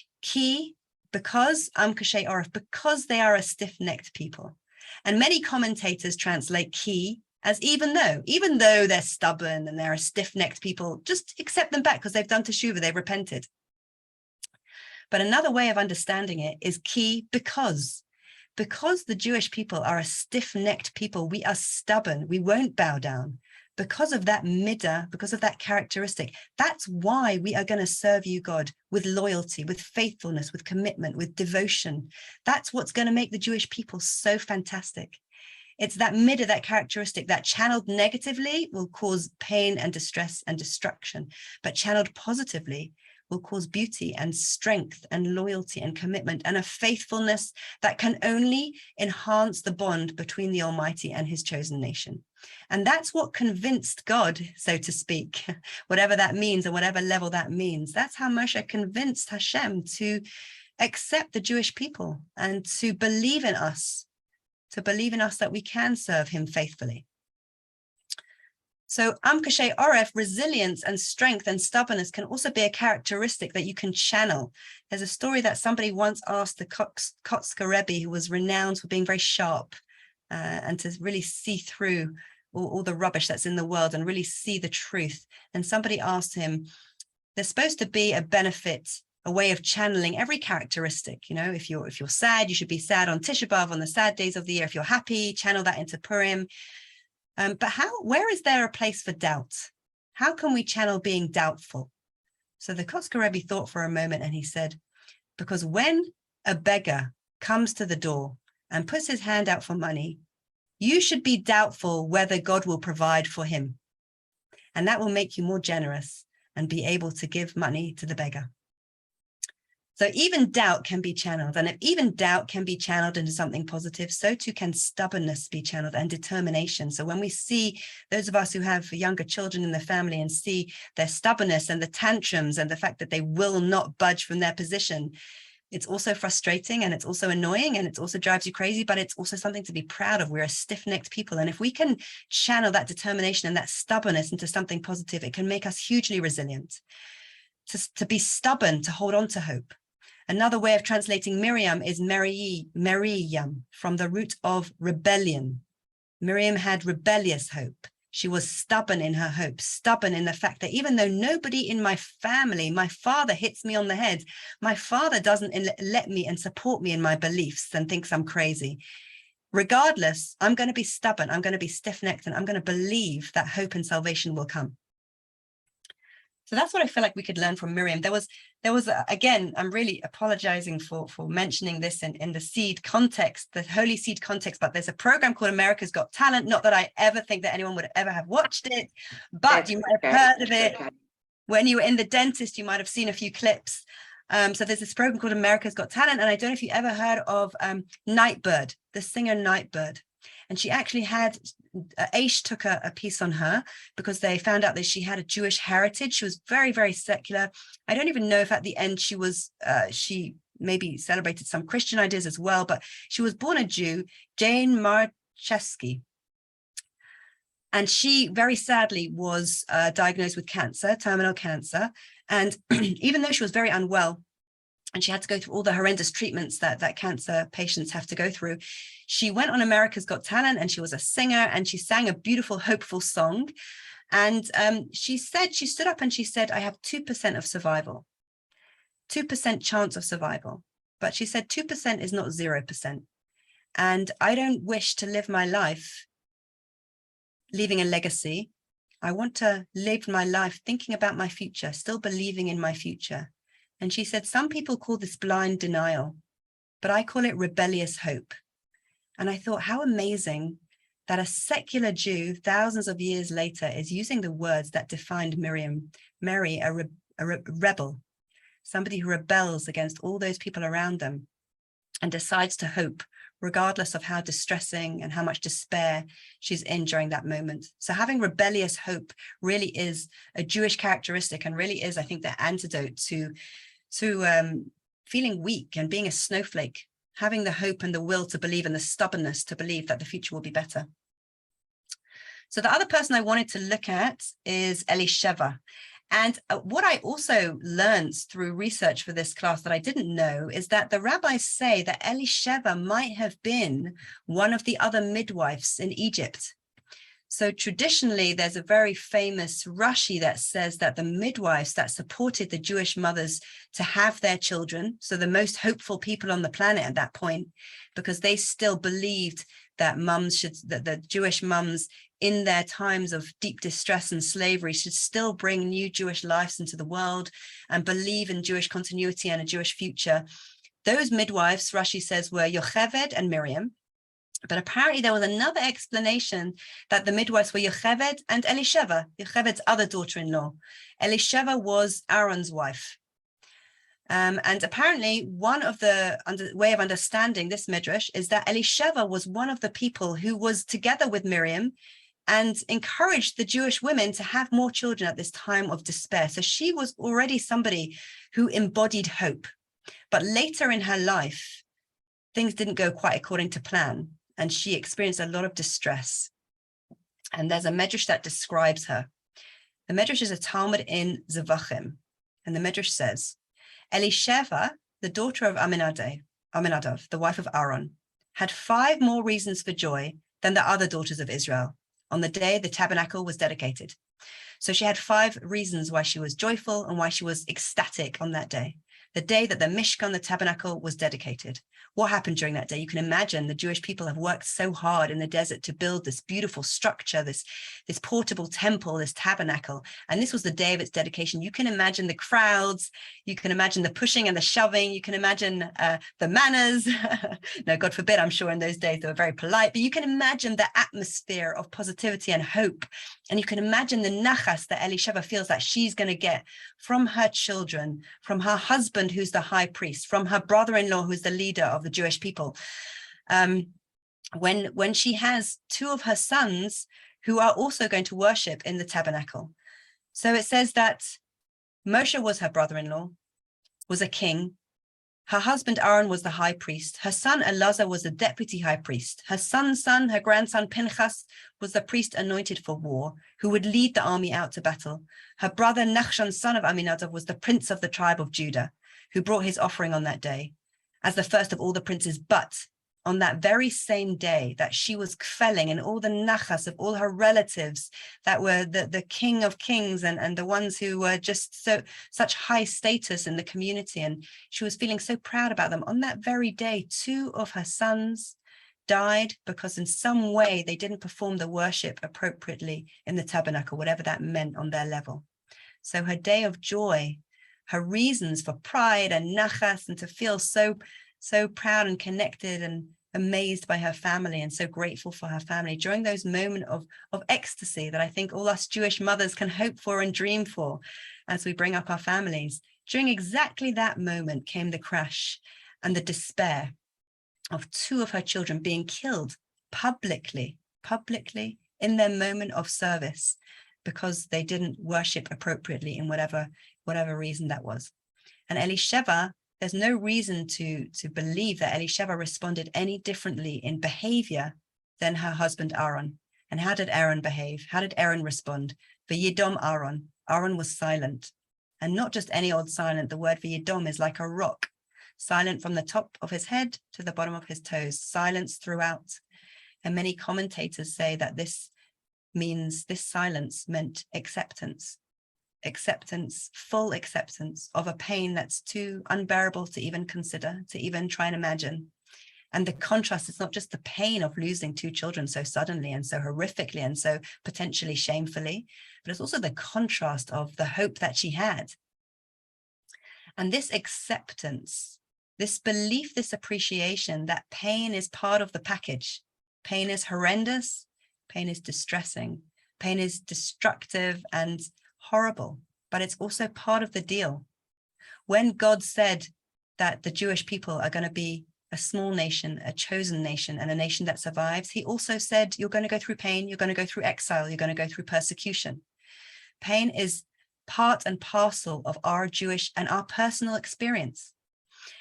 C: Because Am Kashay Oref, because they are a stiff-necked people. And many commentators translate ki as even though they're stubborn and they're a stiff-necked people, just accept them back because they've done teshuvah, they've repented. But another way of understanding it is ki because the Jewish people are a stiff-necked people, we are stubborn, we won't bow down. Because of that midah, because of that characteristic, that's why we are going to serve you, God, with loyalty, with faithfulness, with commitment, with devotion. That's what's going to make the Jewish people so fantastic. It's that midah, that characteristic that channeled negatively will cause pain and distress and destruction, but channeled positively will cause beauty and strength and loyalty and commitment and a faithfulness that can only enhance the bond between the Almighty and his chosen nation. And that's what convinced God, so to speak, whatever that means and whatever level that means. That's how Moshe convinced Hashem to accept the Jewish people and to believe in us that we can serve him faithfully. So Am Kashay Oref, resilience and strength and stubbornness can also be a characteristic that you can channel. There's a story that somebody once asked the Kotzker Rebbe, who was renowned for being very sharp and to really see through all the rubbish that's in the world and really see the truth. And somebody asked him, there's supposed to be a benefit a way of channeling every characteristic. You know, if you're sad, you should be sad on Tisha B'Av, on the sad days of the year. If you're happy, channel that into Purim. But where is there a place for doubt? How can we channel being doubtful? So the Kotzker Rebbe thought for a moment, and he said, because when a beggar comes to the door and puts his hand out for money, you should be doubtful whether God will provide for him. And that will make you more generous and be able to give money to the beggar. So even doubt can be channeled. And if even doubt can be channeled into something positive, so too can stubbornness be channeled, and determination. So when we see those of us who have younger children in the family and see their stubbornness and the tantrums and the fact that they will not budge from their position, it's also frustrating, and it's also annoying, and it also drives you crazy, but it's also something to be proud of. We're a stiff-necked people. And if we can channel that determination and that stubbornness into something positive, it can make us hugely resilient. To be stubborn, to hold on to hope. Another way of translating Miriam is Meriyam, from the root of rebellion. Miriam had rebellious hope. She was stubborn in her hope, stubborn in the fact that even though nobody in my family, my father hits me on the head, my father doesn't let me and support me in my beliefs and thinks I'm crazy. Regardless, I'm going to be stubborn, I'm going to be stiff-necked, and I'm going to believe that hope and salvation will come. So that's what I feel like we could learn from Miriam. There was again, I'm really apologizing for mentioning this in the seed context, the holy seed context, but there's a program called America's Got Talent. Not that I ever think that anyone would ever have watched it, but you might have heard of it. When you were in the dentist, you might have seen a few clips. So there's this program called America's Got Talent. And I don't know if you ever heard of Nightbird, the singer Nightbird. And she actually had, Aish took a piece on her because they found out that she had a Jewish heritage. She was very, very secular. I don't even know if at the end she maybe celebrated some Christian ideas as well, but she was born a Jew, Jane Marcheski. And she very sadly was diagnosed with cancer, terminal cancer. And even though she was very unwell, and she had to go through all the horrendous treatments that cancer patients have to go through, she went on America's Got Talent, and she was a singer, and she sang a beautiful, hopeful song. And she stood up and she said, I have 2% of survival, 2% chance of survival. But she said 2% is not 0%. And I don't wish to live my life leaving a legacy. I want to live my life thinking about my future, still believing in my future. And she said, some people call this blind denial, but I call it rebellious hope. And I thought, how amazing that a secular Jew thousands of years later is using the words that defined Mary, a rebel, somebody who rebels against all those people around them and decides to hope, regardless of how distressing and how much despair she's in during that moment. So having rebellious hope really is a Jewish characteristic, and really is, I think, the antidote to feeling weak and being a snowflake, having the hope and the will to believe and the stubbornness to believe that the future will be better. So the other person I wanted to look at is Elisheva. And what I also learned through research for this class that I didn't know is that the rabbis say that Elisheva might have been one of the other midwives in Egypt. So traditionally, there's a very famous Rashi that says that the midwives that supported the Jewish mothers to have their children, so the most hopeful people on the planet at that point, because they still believed that the Jewish mums in their times of deep distress and slavery should still bring new Jewish lives into the world and believe in Jewish continuity and a Jewish future. Those midwives, Rashi says, were Yocheved and Miriam. But apparently there was another explanation that the midwives were Yocheved and Elisheva, Yocheved's other daughter-in-law. Elisheva was Aaron's wife. And apparently one of the way of understanding this midrash is that Elisheva was one of the people who was together with Miriam and encouraged the Jewish women to have more children at this time of despair. So she was already somebody who embodied hope. But later in her life, things didn't go quite according to plan, and she experienced a lot of distress. And there's a medrash that describes her. The medrash is a Talmud in Zevachim, and the medrash says, Elisheva, the daughter of Aminadav, the wife of Aaron, had 5 more reasons for joy than the other daughters of Israel on the day the tabernacle was dedicated. So she had 5 reasons why she was joyful and why she was ecstatic on that day. the day that the Mishkan, the tabernacle, was dedicated. What happened during that day? You can imagine the Jewish people have worked so hard in the desert to build this beautiful structure, this portable temple, this tabernacle. And this was the day of its dedication. You can imagine the crowds, you can imagine the pushing and the shoving, you can imagine the manners. No, God forbid, I'm sure in those days they were very polite, but you can imagine the atmosphere of positivity and hope. And you can imagine the nachas that Elisheva feels that she's going to get from her children, from her husband, who's the high priest, from her brother-in-law, who's the leader of the Jewish people. When she has two of her sons who are also going to worship in the tabernacle. So it says that Moshe was her brother-in-law, was a king. Her husband Aaron was the high priest. Her son Elazar was the deputy high priest. Her son's son, her grandson Pinchas, was the priest anointed for war, who would lead the army out to battle. Her brother Nachshon, son of Aminadab, was the prince of the tribe of Judah, who brought his offering on that day, as the first of all the princes. But on that very same day that she was kfelling, and all the nachas of all her relatives that were the king of kings and the ones who were just such high status in the community, and she was feeling so proud about them, on that very day, two of her sons died because in some way they didn't perform the worship appropriately in the tabernacle, whatever that meant on their level. So her day of joy, her reasons for pride and nachas, and to feel so proud and connected and amazed by her family and so grateful for her family during those moments of ecstasy that I think all us Jewish mothers can hope for and dream for as we bring up our families. During exactly that moment came the crash and the despair of two of her children being killed publicly in their moment of service because they didn't worship appropriately in whatever reason that was. And Elisheva, there's no reason to believe that Elisheva responded any differently in behavior than her husband Aaron. And how did Aaron behave? How did Aaron respond? V'yidom Aaron. Aaron was silent. And not just any old silent. The word v'yidom is like a rock. Silent from the top of his head to the bottom of his toes. Silence throughout. And many commentators say that this silence meant acceptance. Full acceptance of a pain that's too unbearable to even consider, to even try and imagine. And the contrast is not just the pain of losing two children so suddenly and so horrifically and so potentially shamefully, but it's also the contrast of the hope that she had. And this acceptance, this belief, this appreciation that pain is part of the package. Pain is horrendous, pain is distressing, pain is destructive and horrible, but it's also part of the deal. When God said that the Jewish people are going to be a small nation, a chosen nation, and a nation that survives, he also said, you're going to go through pain, you're going to go through exile, you're going to go through persecution. Pain is part and parcel of our Jewish and our personal experience.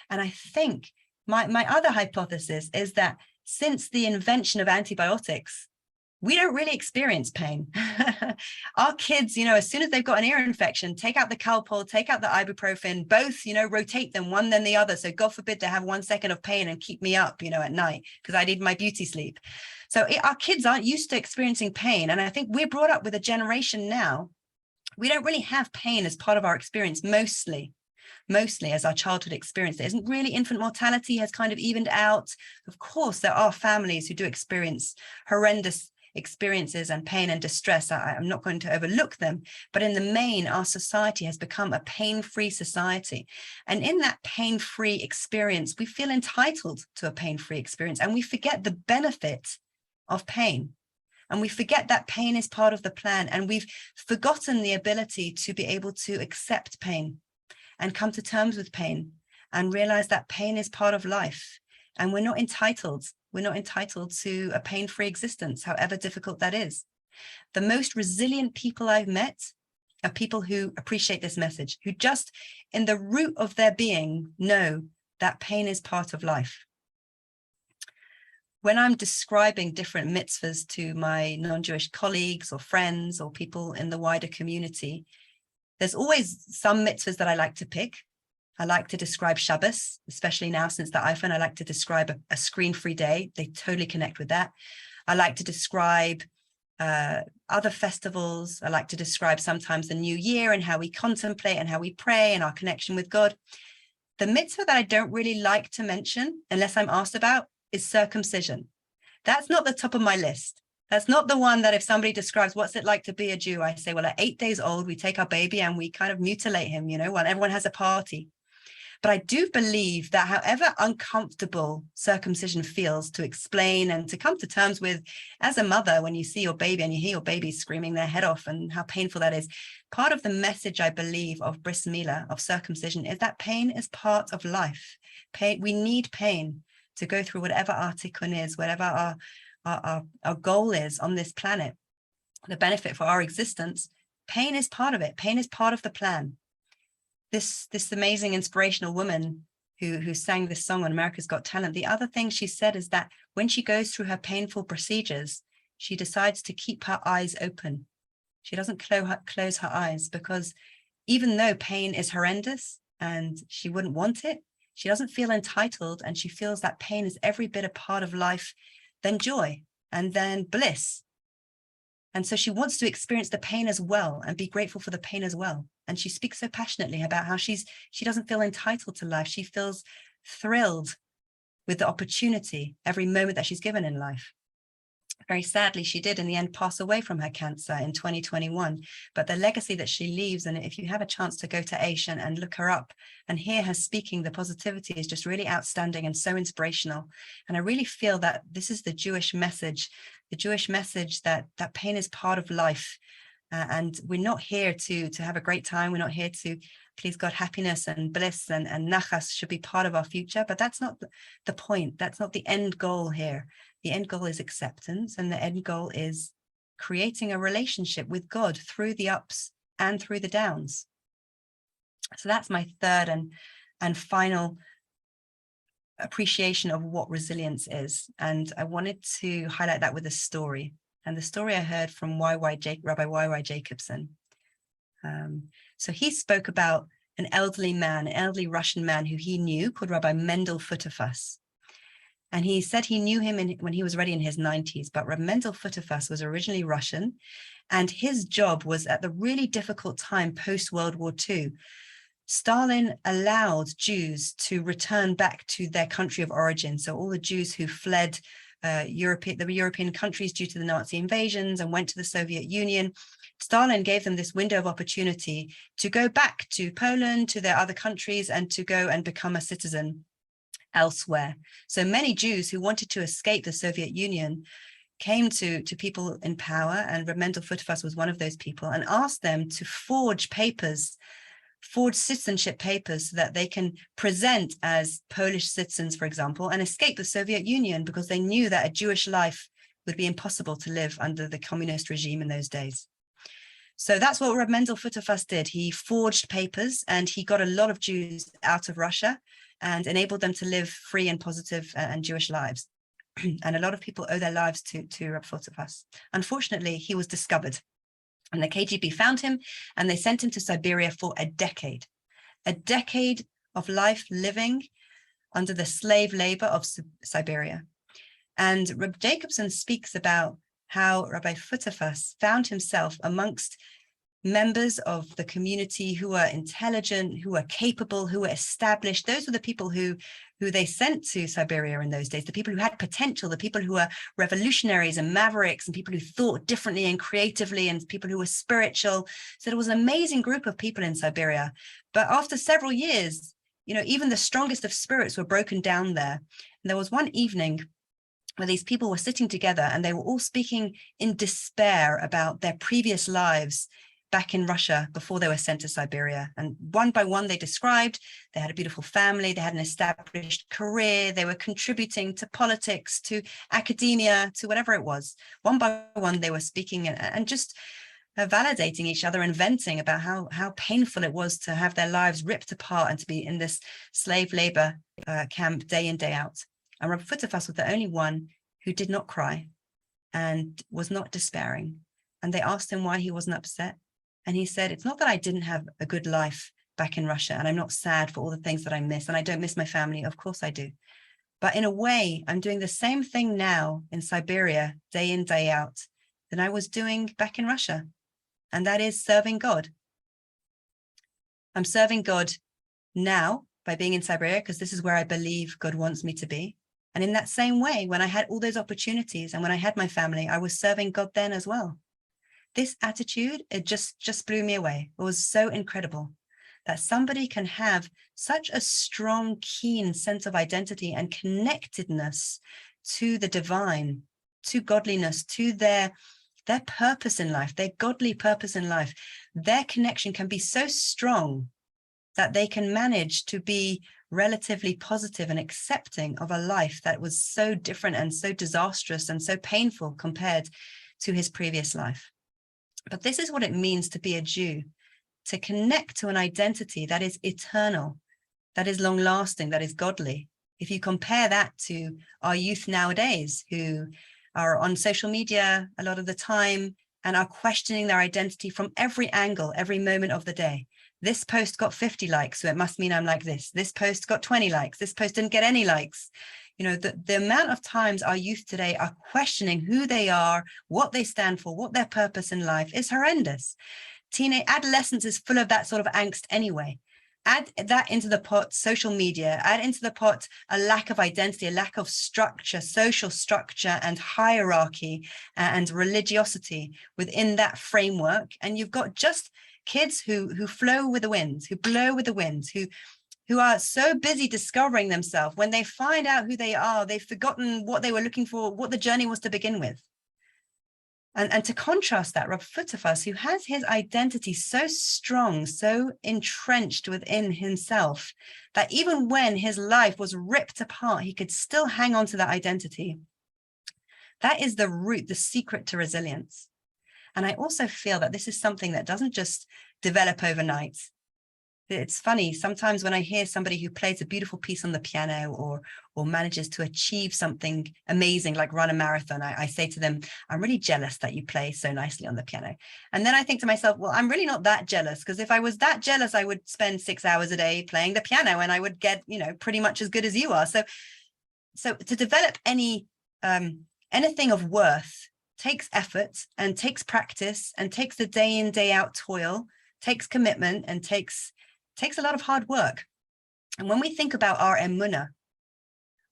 C: And I think my other hypothesis is that since the invention of antibiotics, we don't really experience pain. Our kids, as soon as they've got an ear infection, take out the Calpol, take out the ibuprofen, both, rotate them one then the other. So God forbid to have 1 second of pain and keep me up, at night because I need my beauty sleep. So our kids aren't used to experiencing pain. And I think we're brought up with a generation now. We don't really have pain as part of our experience, mostly as our childhood experience. There isn't really infant mortality has kind of evened out. Of course, there are families who do experience horrendous experiences and pain and distress. I'm not going to overlook them, but in the main, our society has become a pain-free society. And in that pain-free experience, we feel entitled to a pain-free experience, and we forget the benefit of pain. And we forget that pain is part of the plan, and we've forgotten the ability to be able to accept pain and come to terms with pain and realize that pain is part of life, and we're not entitled to a pain-free existence, however difficult that is. The most resilient people I've met are people who appreciate this message, who just in the root of their being know that pain is part of life. When I'm describing different mitzvahs to my non-Jewish colleagues or friends or people in the wider community, there's always some mitzvahs that I like to pick. I like to describe Shabbos, especially now since the iPhone. I like to describe a screen-free day. They totally connect with that. I like to describe other festivals. I like to describe sometimes the new year and how we contemplate and how we pray and our connection with God. The mitzvah that I don't really like to mention, unless I'm asked about, is circumcision. That's not the top of my list. That's not the one that if somebody describes what's it like to be a Jew, I say, well, at 8 days old, we take our baby and we kind of mutilate him, you know, while everyone has a party. But I do believe that however uncomfortable circumcision feels to explain and to come to terms with as a mother, when you see your baby and you hear your baby screaming their head off and how painful that is, part of the message, I believe, of bris milah, of circumcision, is that pain is part of life. Pain, we need pain to go through whatever our tikkun is, whatever our goal is on this planet, the benefit for our existence. Pain is part of it. Pain is part of the plan. This amazing inspirational woman who sang this song on America's Got Talent, the other thing she said is that when she goes through her painful procedures, she decides to keep her eyes open. She doesn't close her eyes, because even though pain is horrendous and she wouldn't want it, she doesn't feel entitled, and she feels that pain is every bit a part of life, then joy and then bliss. And so she wants to experience the pain as well and be grateful for the pain as well. And she speaks so passionately about how she doesn't feel entitled to life. She feels thrilled with the opportunity every moment that she's given in life. Very sadly, she did in the end pass away from her cancer in 2021. But the legacy that she leaves, and if you have a chance to go to Aish and look her up and hear her speaking, the positivity is just really outstanding and so inspirational. And I really feel that this is the Jewish message that pain is part of life. And we're not here to have a great time. We're not here to, please God, happiness and bliss and nachas should be part of our future. But that's not the point. That's not the end goal here. The end goal is acceptance, and the end goal is creating a relationship with God through the ups and through the downs. So that's my third and final appreciation of what resilience is. And I wanted to highlight that with a story. And the story I heard from Rabbi Y.Y. Jacobson. So he spoke about an elderly Russian man who he knew, called Rabbi Mendel Futerfas. And he said he knew him when he was already in his 90s, but Rabbi Mendel Futerfas was originally Russian, and his job was at the really difficult time post-World War II. Stalin allowed Jews to return back to their country of origin. So all the Jews who fled the European countries due to the Nazi invasions and went to the Soviet Union, Stalin gave them this window of opportunity to go back to Poland, to their other countries, and to go and become a citizen elsewhere. So many Jews who wanted to escape the Soviet Union came to people in power, and Reb Mendel Futerfas was one of those people, and asked them to forge citizenship papers so that they can present as Polish citizens, for example, and escape the Soviet Union, because they knew that a Jewish life would be impossible to live under the communist regime in those days. So that's what Reb Mendel Futerfas did. He forged papers, and he got a lot of Jews out of Russia and enabled them to live free and positive and Jewish lives. And a lot of people owe their lives to Reb Futerfas. Unfortunately, he was discovered, and the KGB found him, and they sent him to Siberia for a decade of life living under the slave labor of Siberia. And Reb Jacobson speaks about how Rabbi Futerfas found himself amongst members of the community who were intelligent, who were capable, who were established. Those were the people who they sent to Siberia in those days, the people who had potential, the people who were revolutionaries and mavericks, and people who thought differently and creatively, and people who were spiritual. So there was an amazing group of people in Siberia. But after several years, even the strongest of spirits were broken down there. And there was one evening where these people were sitting together, and they were all speaking in despair about their previous lives back in Russia before they were sent to Siberia. And one by one, they described they had a beautiful family, they had an established career, they were contributing to politics, to academia, to whatever it was. One by one, they were speaking and just validating each other and venting about how painful it was to have their lives ripped apart and to be in this slave labor camp day in, day out. And Rabbi Futerfas was the only one who did not cry and was not despairing. And they asked him why he wasn't upset. And he said, it's not that I didn't have a good life back in Russia, and I'm not sad for all the things that I miss, and I don't miss my family. Of course I do. But in a way, I'm doing the same thing now in Siberia, day in, day out, than I was doing back in Russia. And that is serving God. I'm serving God now by being in Siberia because this is where I believe God wants me to be. And in that same way, when I had all those opportunities and when I had my family, I was serving God then as well. This attitude, it just blew me away. It was so incredible that somebody can have such a strong, keen sense of identity and connectedness to the divine, to godliness, to their purpose in life, their godly purpose in life. Their connection can be so strong that they can manage to be relatively positive and accepting of a life that was so different and so disastrous and so painful compared to his previous life. But this is what it means to be a Jew, to connect to an identity that is eternal, that is long lasting, that is godly. If you compare that to our youth nowadays who are on social media a lot of the time and are questioning their identity from every angle, every moment of the day. This post got 50 likes, so it must mean I'm like this. This post got 20 likes. This post didn't get any likes. You know, the amount of times our youth today are questioning who they are, what they stand for, what their purpose in life is horrendous. Adolescence is full of that sort of angst anyway. Add that into the pot, social media, add into the pot a lack of identity, a lack of structure, social structure and hierarchy and religiosity within that framework. And you've got just kids who flow with the winds, who blow with the winds, who are so busy discovering themselves. When they find out who they are, they've forgotten what they were looking for, what the journey was to begin with. And to contrast that, Rob Futterfuss, who has his identity so strong, so entrenched within himself, that even when his life was ripped apart, he could still hang on to that identity. That is the root, the secret to resilience. And I also feel that this is something that doesn't just develop overnight. It's funny, sometimes when I hear somebody who plays a beautiful piece on the piano or manages to achieve something amazing, like run a marathon, I say to them, I'm really jealous that you play so nicely on the piano. And then I think to myself, well, I'm really not that jealous, because if I was that jealous, I would spend 6 hours a day playing the piano and I would get, you know, pretty much as good as you are. So to develop anything of worth takes effort and takes practice and takes the day in, day out toil, takes commitment and takes a lot of hard work. And when we think about our emunah,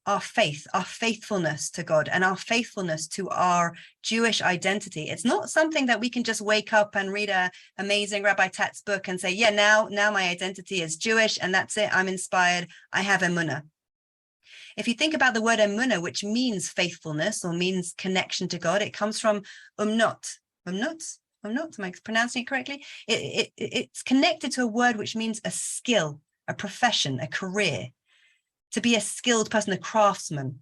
C: our faith, our faithfulness to God and our faithfulness to our Jewish identity, it's not something that we can just wake up and read a amazing Rabbi Tatz's book and say, yeah, now my identity is Jewish and that's it, I'm inspired, I have emunah. If you think about the word emunah, which means faithfulness or means connection to God, it comes from umnot. Am I pronouncing it correctly? It's connected to a word which means a skill, a profession, a career. To be a skilled person, a craftsman.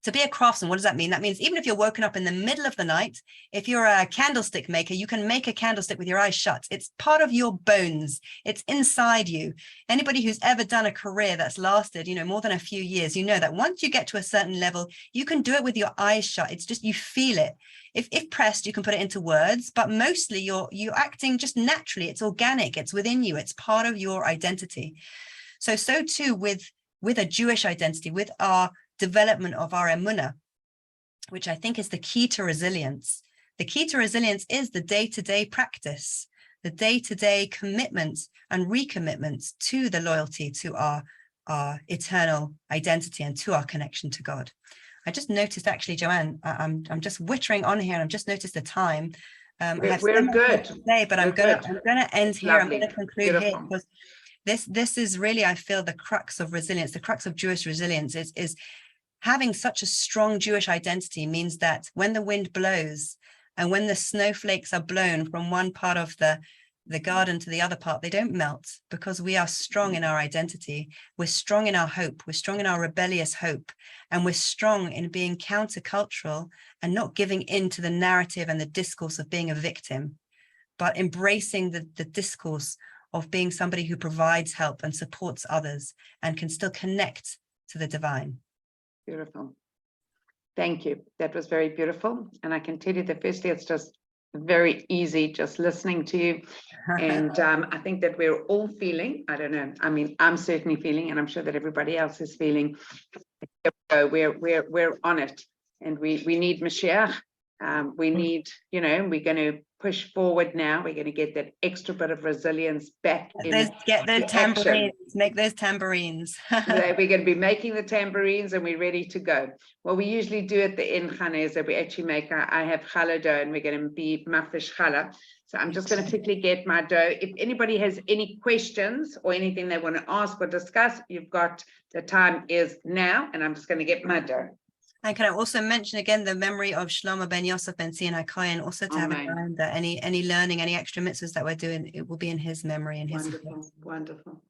C: To be a craftsman, what does that mean? That means even if you're woken up in the middle of the night, if you're a candlestick maker, you can make a candlestick with your eyes shut. It's part of your bones. It's inside you. Anybody who's ever done a career that's lasted, you know, more than a few years, you know that once you get to a certain level, you can do it with your eyes shut. It's just, you feel it. If pressed, you can put it into words, but mostly you're acting just naturally. It's organic. It's within you. It's part of your identity. So too with a Jewish identity, with our development of our emunah, which I think is the key to resilience. The key to resilience is the day-to-day practice, the day-to-day commitment and recommitment to the loyalty to our eternal identity and to our connection to God. I just noticed, actually, Joanne, I'm just wittering on here, and I've just noticed the time.
B: We're good
C: today, but I'm gonna end here.
B: Lovely.
C: I'm gonna conclude
B: Beautiful.
C: here, because this is really, I feel, the crux of resilience. The crux of Jewish resilience is having such a strong Jewish identity means that when the wind blows and when the snowflakes are blown from one part of the garden to the other part, they don't melt, because we are strong in our identity. We're strong in our hope. We're strong in our rebellious hope. And we're strong in being countercultural and not giving in to the narrative and the discourse of being a victim, but embracing the discourse of being somebody who provides help and supports others and can still connect to the divine.
B: Beautiful. Thank you. That was very beautiful. And I can tell you that firstly, it's just very easy just listening to you. And I think that we're all feeling, I don't know, I mean, I'm certainly feeling, and I'm sure that everybody else is feeling, we're on it. And we need Mashiach. We need, you know, we're going to push forward now. We're going to get that extra bit of resilience back in.
C: Get those
B: the action.
C: tambourines, make those tambourines.
B: We're going to be making the tambourines and we're ready to go. What we usually do at the end, Chana, is that we actually make, I have challah dough and we're going to be mafish challah. So I'm just going to quickly get my dough. If anybody has any questions or anything they want to ask or discuss, you've got, the time is now, and I'm just going to get my dough.
C: And can I also mention again the memory of Shlomo ben Yosef ben Sinai Kohen, also to have in
B: Amen.
C: mind that any learning, any extra mitzvahs that we're doing, it will be in his memory and his
B: Wonderful, wonderful.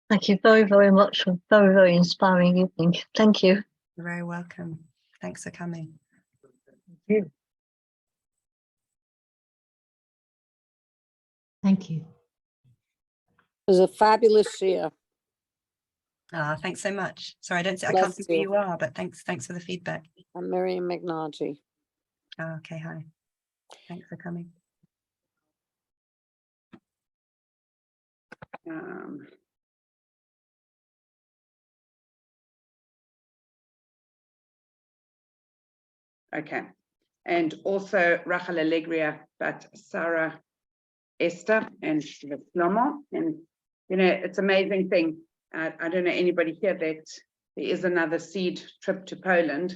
D: Thank you very, very much for a very, very inspiring evening. Thank you.
C: You're very welcome. Thanks for coming.
F: Thank you.
E: It was a fabulous year.
C: Thanks so much. Sorry, I can't
E: Bless
C: see who
E: you.
C: you are, but thanks for the feedback.
E: I'm Miriam McNargy.
C: Okay, hi. Thanks for coming.
B: Okay, and also Rachel Alegria, but Sarah, Esther, and Shlomo. And you know, it's an amazing thing. I don't know anybody here that there is another seed trip to Poland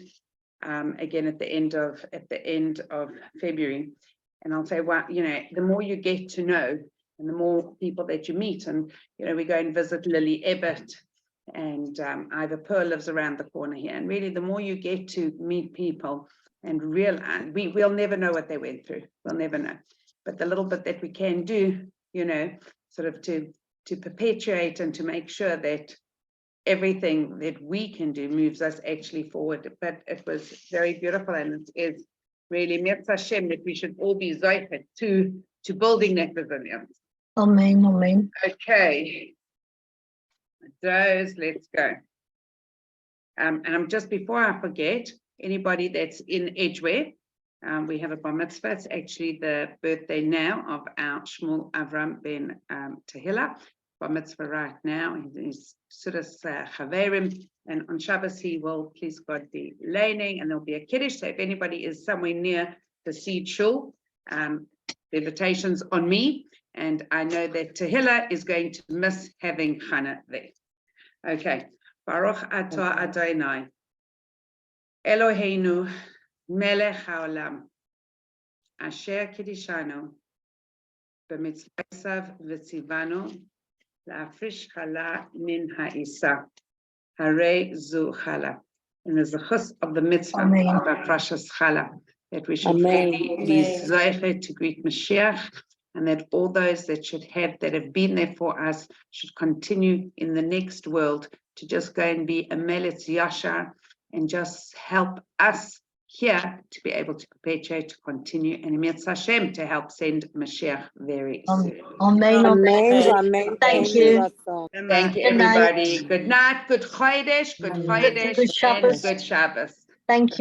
B: again at the end of February. And I'll say, well, you know, the more you get to know, and the more people that you meet, and you know, we go and visit Lily Ebbett, and Ivor Pearl lives around the corner here. And really, the more you get to meet people and realize, we'll never know what they went through. We'll never know. But the little bit that we can do, you know, sort of to perpetuate and to make sure that everything that we can do moves us actually forward. But it was very beautiful, and it is really Mirz Hashem that we should all be zoichet to building that resilience.
D: Amen, amen.
B: Okay, those, let's go. And I'm just, before I forget, anybody that's in Edgeware, we have a bar mitzvah. It's actually the birthday now of our Shmuel Avram ben Tehillah. Bar mitzvah right now. He's Sudas Chaverim, and on Shabbos he will, please God, be laning, and there'll be a kiddush. So if anybody is somewhere near the Seed Shul, the invitation's on me, and I know that Tehillah is going to miss having Chana there. Okay, Baruch Atah Adonai, Eloheinu, Melech haolam, asher kiddushanu, b'mitzvotav v'tzivanu, la'afrish chala min ha'isa, harei zu chala. And there's the chus of the mitzvah
D: Amen.
B: of our precious chala, that we should
E: Amen.
B: really be zoichet to greet Mashiach, and that all those that have been there for us should continue in the next world to just go and be a melech yashar, and just help us here to be able to perpetuate, to continue, and Mirz Hashem to help send Mashiach very soon.
D: Amen,
E: Amen.
D: amen.
E: Amen.
D: Thank you.
B: Thank you,
D: Good night.
B: everybody. Good night, good Chodesh, good Chodesh,
D: Good Shabbos.
B: and good Shabbos.
D: Thank you.